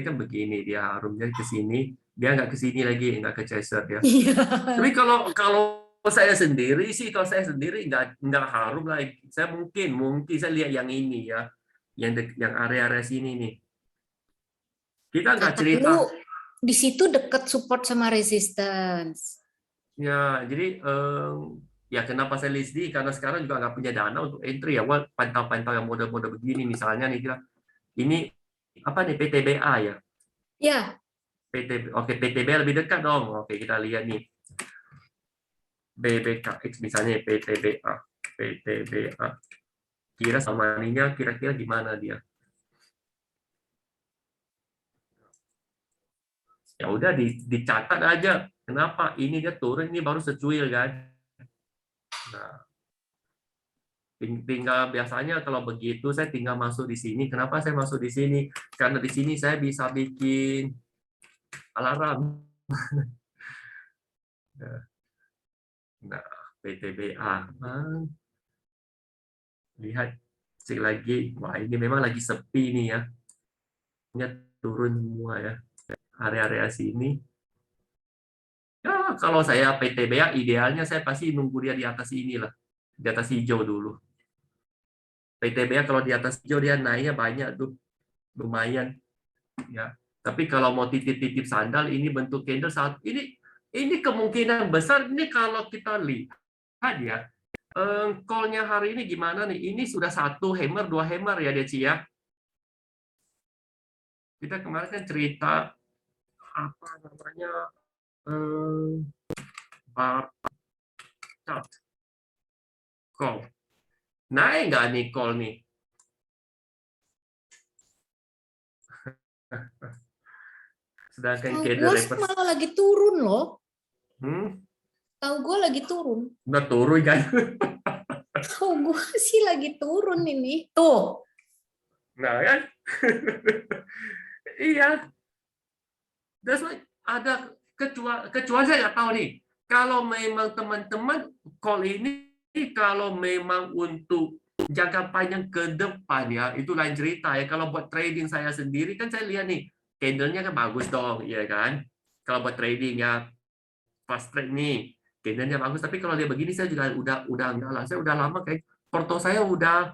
kan begini, dia Harumnya ke sini, dia nggak ke sini lagi, nggak ke chaser dia. Iya. Tapi kalau saya sendiri sih, kalau saya sendiri nggak Harum lagi. Saya mungkin saya lihat yang ini ya, yang area-area sini nih. Kita nggak Kata cerita. lu di situ deket support sama resistance. Ya, jadi ya kenapa saya list di karena sekarang juga nggak punya dana untuk entry ya. Wah, pantau-pantau yang mode-mode begini misalnya nih kita ini apa nih PTBA ya. Ya, Oke, PTBA lebih dekat dong. Oke, kita lihat nih. BBKX misalnya PTBA. Kira sama ininya kira-kira gimana dia? Ya udah dicatat aja. Kenapa ini dia turun ini baru secuil kan? Nah, tinggal biasanya kalau begitu saya tinggal masuk di sini. Kenapa saya masuk di sini? Karena di sini saya bisa bikin alarm. Nah, PTBA. Lihat cek lagi. Wah, ini memang lagi sepi nih ya. Ini turun semua ya. Area-area sini. Ya, kalau saya PTBA idealnya saya pasti nunggu dia di atas inilah. Di atas hijau dulu. PTBA kalau di atas hijau dia naiknya banyak tuh. Lumayan. Ya. Tapi kalau mau titip-titip sandal ini bentuk candle saat ini kemungkinan besar ini kalau kita lihat ya call-nya hari ini gimana nih? Ini sudah 1 hammer, 2 hammer ya Deci ya. Kita kemarin kan cerita apa namanya bar chart call. Naik nggak nih call nih? Sedangkan candle gue sih reverse malah lagi turun loh. hmm, Tahu gue lagi turun. udah turun kan? Tahu gue sih lagi turun ini. Tuh. Nah kan? Iya. That's why ada kecuali saya nggak tahu nih. Kalau memang teman-teman call ini kalau memang untuk jangka panjang ke depan ya, itu lain cerita ya. Kalau buat trading saya sendiri kan saya lihat nih, candle-nya kan bagus dong, ya kan? Kalau buat trading ya fast trade nih, candle-nya bagus. Tapi kalau dia begini saya juga udah enggak lah. Saya udah lama kayak porto saya udah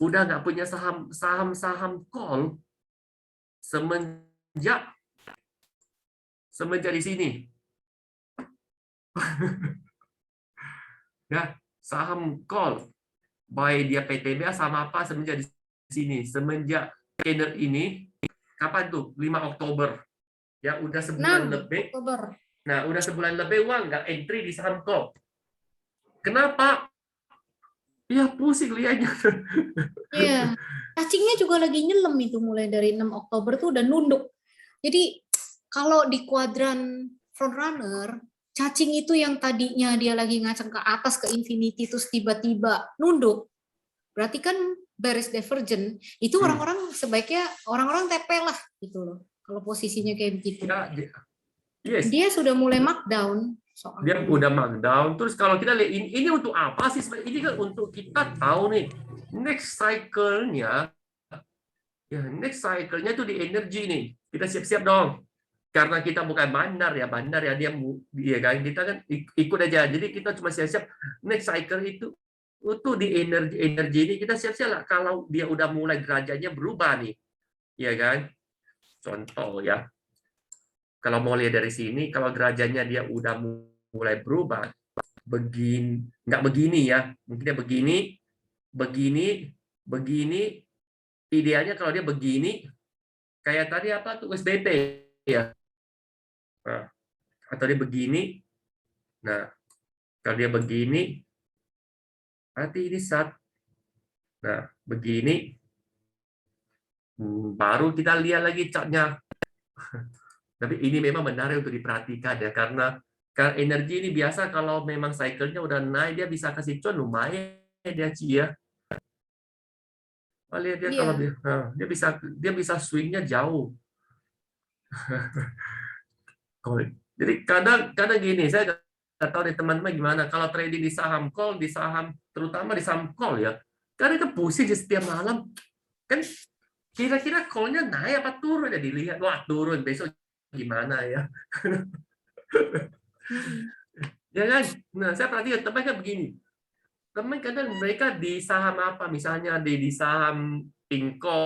nggak punya saham call semenjak di sini. Ya, saham call baik dia PTBA sama apa semenjak di sini, semenjak candle ini kapan tuh 5 Oktober ya, udah sebulan 6 lebih. Oktober. Nah, udah sebulan lebih uang nggak entry di saham call. Kenapa? Ya pusing lihatnya. Iya. Cacingnya juga lagi nyelem itu mulai dari 6 Oktober tuh udah nunduk. Jadi kalau di kuadran frontrunner, cacing itu yang tadinya dia lagi ngaceng ke atas ke infinity terus tiba-tiba nunduk. Berarti kan bearish divergent. Itu orang-orang sebaiknya orang-orang TP lah gitu loh. Kalau posisinya kayak begitu. Ya, yes. Dia sudah mulai markdown. Dia udah markdown. Terus kalau kita lihat ini untuk apa sih? Ini kan untuk kita tahu nih next cycle-nya, ya next cycle-nya itu di energi nih. Kita siap-siap dong. Karena kita bukan bandar ya dia kan kita kan ikut aja. Jadi kita cuma siap-siap next cycle itu di energi ini kita siap-siap lah kalau dia udah mulai derajatnya berubah nih. Ya kan? Contoh ya. Kalau mau lihat dari sini, kalau derajatnya dia udah mulai berubah, nggak begini ya, mungkin dia begini, idealnya kalau dia begini, kayak tadi apa tuh SBT ya, nah, atau dia begini, nah kalau dia begini, nanti ini nah begini, baru kita lihat lagi chartnya. Tapi ini memang menarik untuk diperhatikan ya, karena energi ini biasa kalau memang cycle-nya udah naik, dia bisa kasih con lumayan dia ya. Lihat dia kalau dia bisa swing-nya jauh. Jadi kadang gini, saya nggak tahu deh teman-teman gimana kalau trading di saham call, terutama di saham call ya. Karena itu pusing setiap malam. Kan kira-kira call-nya naik apa turun ya, dilihat, wah turun, besok gimana ya. Ya kan? Nah, saya perhatikan teman kan begini. Teman kadang mereka di saham apa, misalnya di saham Inco,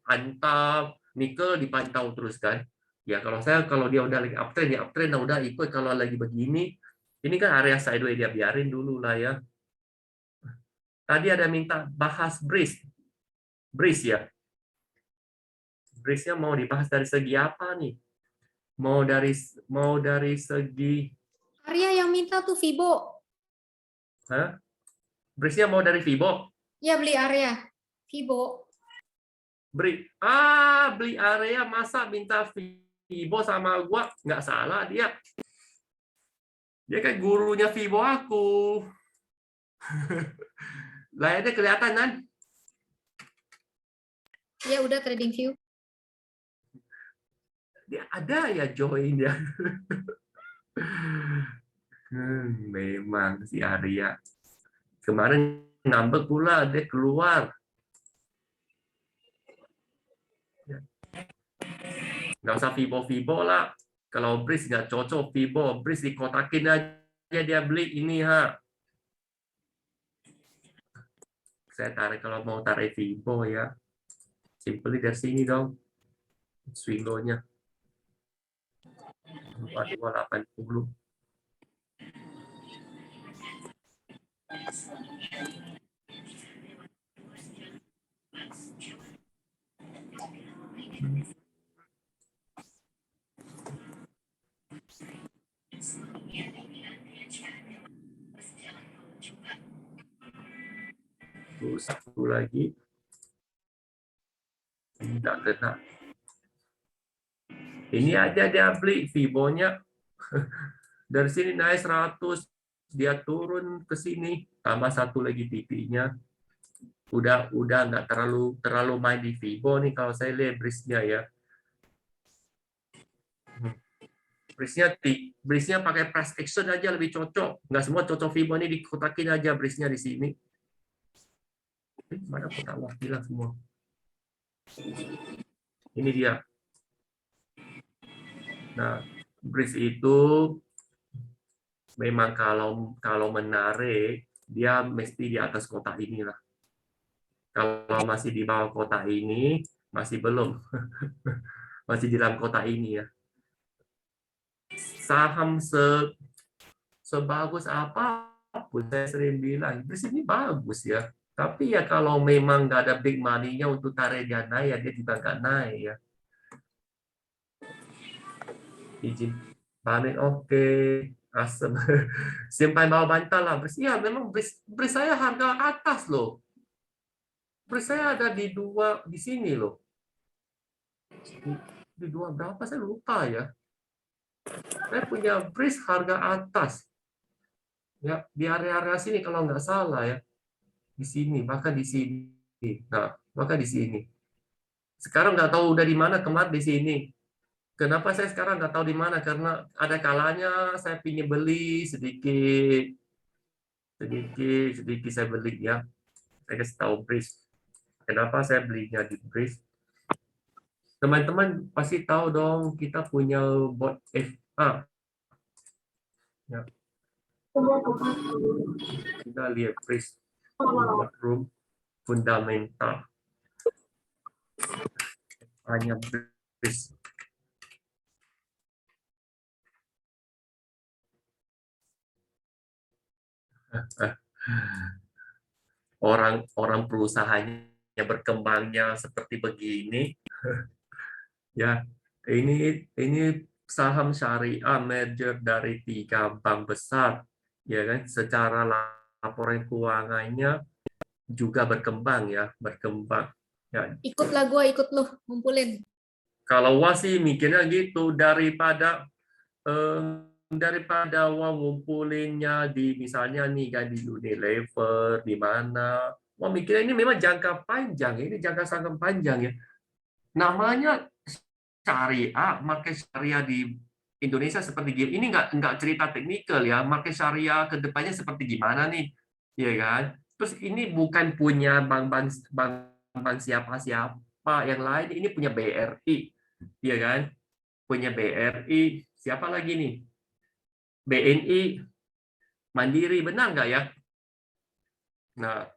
Antap, Nikel dipantau terus kan. Ya kalau dia udah lagi uptrend ya uptrend, nah udah ikut. Kalau lagi begini, ini kan area sideways, dia biarin dulu lah ya. Tadi ada minta bahas Breeze ya. Breeze-nya mau dibahas dari segi apa nih? Mau dari segi Arya yang minta tuh Vibo. Hah? Breeze-nya mau dari Vibo. Ya beli Arya. Vibo. Beli area, masa minta Vibo sama gua, nggak salah dia. Dia kan gurunya Vibo aku. Layarnya kelihatan kan? Ya udah trading view. Dia ada ya join ya. Memang si Arya. Kemarin ngambek pula dia keluar. Nggak usah Vibo lah. Kalau Breeze nggak cocok Vibo, Breeze dikotakin aja dia beli ini ha. Saya tarik kalau mau tarik Vibo ya. Simply dari sini dong. Swingonya. 280. Satu lagi. Tidak kena. Ini aja dia beli Vibonya. Dari sini naik 100, dia turun ke sini, tambah satu lagi titiknya. Udah nggak terlalu main di Vibo nih kalau saya lihat Breeze-nya ya. Bridge-nya pakai price action aja lebih cocok. Nggak semua cocok Fibo ini dikotakin aja bridge-nya di sini. Mana kotak wakilan semua? Ini dia. Nah, bridge itu memang kalau menarik dia mesti di atas kotak inilah. Kalau masih di bawah kotak ini masih belum. Masih di dalam kotak ini ya. Saham sebagus apapun saya sering bilang, bridge ini bagus ya. Tapi ya kalau memang nggak ada big money-nya untuk tarik dia naik, ya dia juga nggak naik ya. Izin pamit, oke. Asem. Simpan bawah bantal lah. Ya memang bridge saya harga atas loh. Bridge saya ada di sini loh. Di dua berapa saya lupa ya. Saya punya bridge harga atas. Ya, di area-area sini kalau nggak salah ya. Di sini, bahkan di sini. Nah, bahkan di sini. Sekarang nggak tahu udah di mana, kemarin di sini. Kenapa saya sekarang nggak tahu di mana? Karena ada kalanya saya pingin beli sedikit saya beli ya. Saya kasih tahu bridge. Kenapa saya belinya di bridge? Teman-teman pasti tahu dong kita punya bot FA. Ya. Kita lihat bridge room fundamental. Hanya bridge. Orang perusahaannya berkembangnya seperti begini ya, ini saham syariah merger dari 3 bank besar ya kan, secara laporan keuangannya juga berkembang ya Ikutlah gue, ikut lu ngumpulin. kalau sih mikirnya gitu, daripada uang ngumpulinnya di misalnya nih kan di Unilever di mana, mikirnya ini memang jangka panjang, ini jangka sangat panjang ya. Namanya syariah, market syariah di Indonesia seperti gini. Ini nggak cerita teknikal ya, market syariah ke depannya seperti gimana nih, ya kan? Terus ini bukan punya bank siapa yang lain, ini punya BRI, ya kan? Punya BRI, siapa lagi nih? BNI, Mandiri, benar nggak ya? Nah,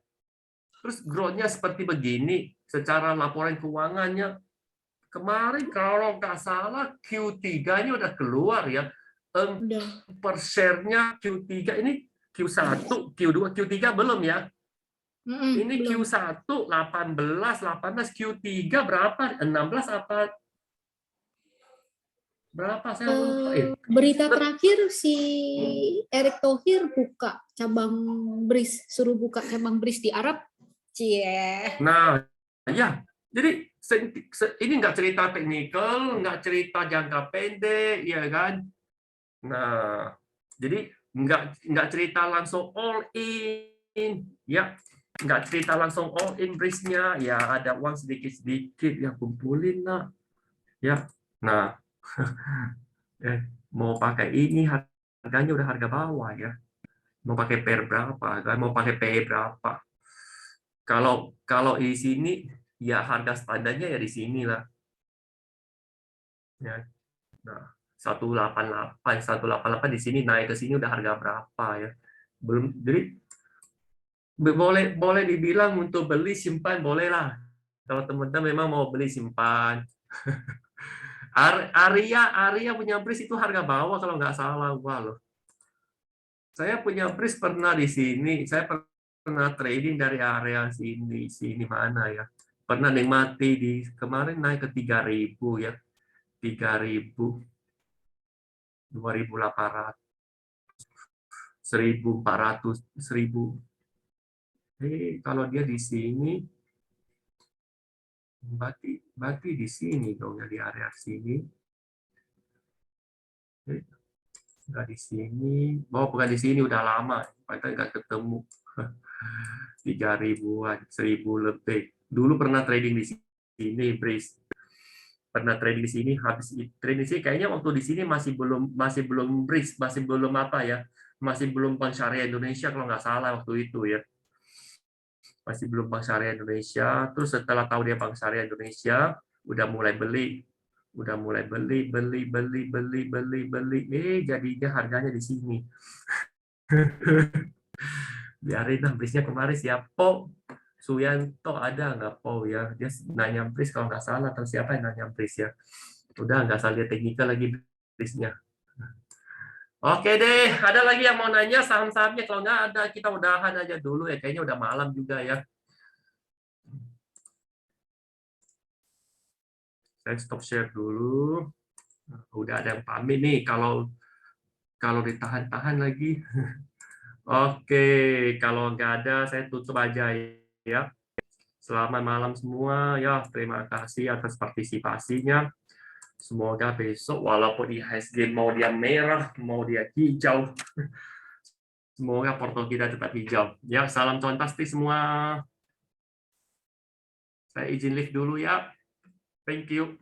terus growth-nya seperti begini, secara laporan keuangannya, kemarin kalau nggak salah Q3-nya udah keluar ya, per share-nya Q3, ini Q1, Q2, Q3 belum ya? Ini Belum. Q1, 18, Q3 berapa? 16 apa? Berapa saya lupa. Berita terakhir si Erick Thohir buka cabang bris, suruh buka cabang bris di Arab. Cie. Nah, ya. Jadi ini nggak cerita teknikal, nggak cerita jangka pendek, ya kan? Nah, jadi nggak cerita langsung all in, ya. Nggak cerita langsung all in brisnya, ya ada uang sedikit-sedikit, ya kumpulin lah. Ya, nah. Mau pakai ini harganya udah harga bawah ya, mau pakai PER berapa, mau pakai PE berapa. Kalau di sini ya harga standarnya ya di sini lah ya. Nah, 188 di sini, naik ke sini udah harga berapa ya, belum. Jadi boleh dibilang untuk beli simpan boleh lah, kalau teman-teman memang mau beli simpan. Aria punya bris itu harga bawah kalau nggak salah. Wah loh. Saya punya bris pernah di sini. Saya pernah trading dari area sini mana ya. Pernah nikmati di kemarin naik ke 3.000 ya. 3.000, 2.800, 1.400, 1.000. Kalau dia di sini berarti di sini dong ya, di area sini. Nggak di sini, bukan di sini, udah lama, kita nggak ketemu. 3.000-an, 1.000 lebih. Dulu pernah trading di sini, Bris. pernah trading di sini, habis trading di sini kayaknya waktu di sini masih belum BRICS, masih belum apa ya, masih belum Bank Syariah Indonesia kalau nggak salah waktu itu ya, masih belum Bank Syariah Indonesia. Terus setelah tahu dia Bank Syariah Indonesia, udah mulai beli, jadinya harganya di sini. Biarin lah, BRICS-nya kemarin siapa? Suyanto ada nggak Po ya? Dia nanya BRICS kalau nggak salah, atau siapa yang nanya BRICS ya? Udah nggak salah, dia teknikal lagi BRICS-nya. Oke deh, ada lagi yang mau nanya saham-sahamnya? Kalau nggak ada, kita udahan aja dulu ya. Kayaknya udah malam juga ya. Saya stop share dulu. Udah ada yang pamit nih. Kalau ditahan-tahan lagi. Oke, kalau nggak ada, saya tutup aja ya. Selamat malam semua ya. Terima kasih atas partisipasinya. Semoga besok walaupun IHSG mau dia merah, mau dia hijau, semoga porto kita tetap hijau. Ya, salam cuan pasti semua. Saya izin live dulu ya. Thank you.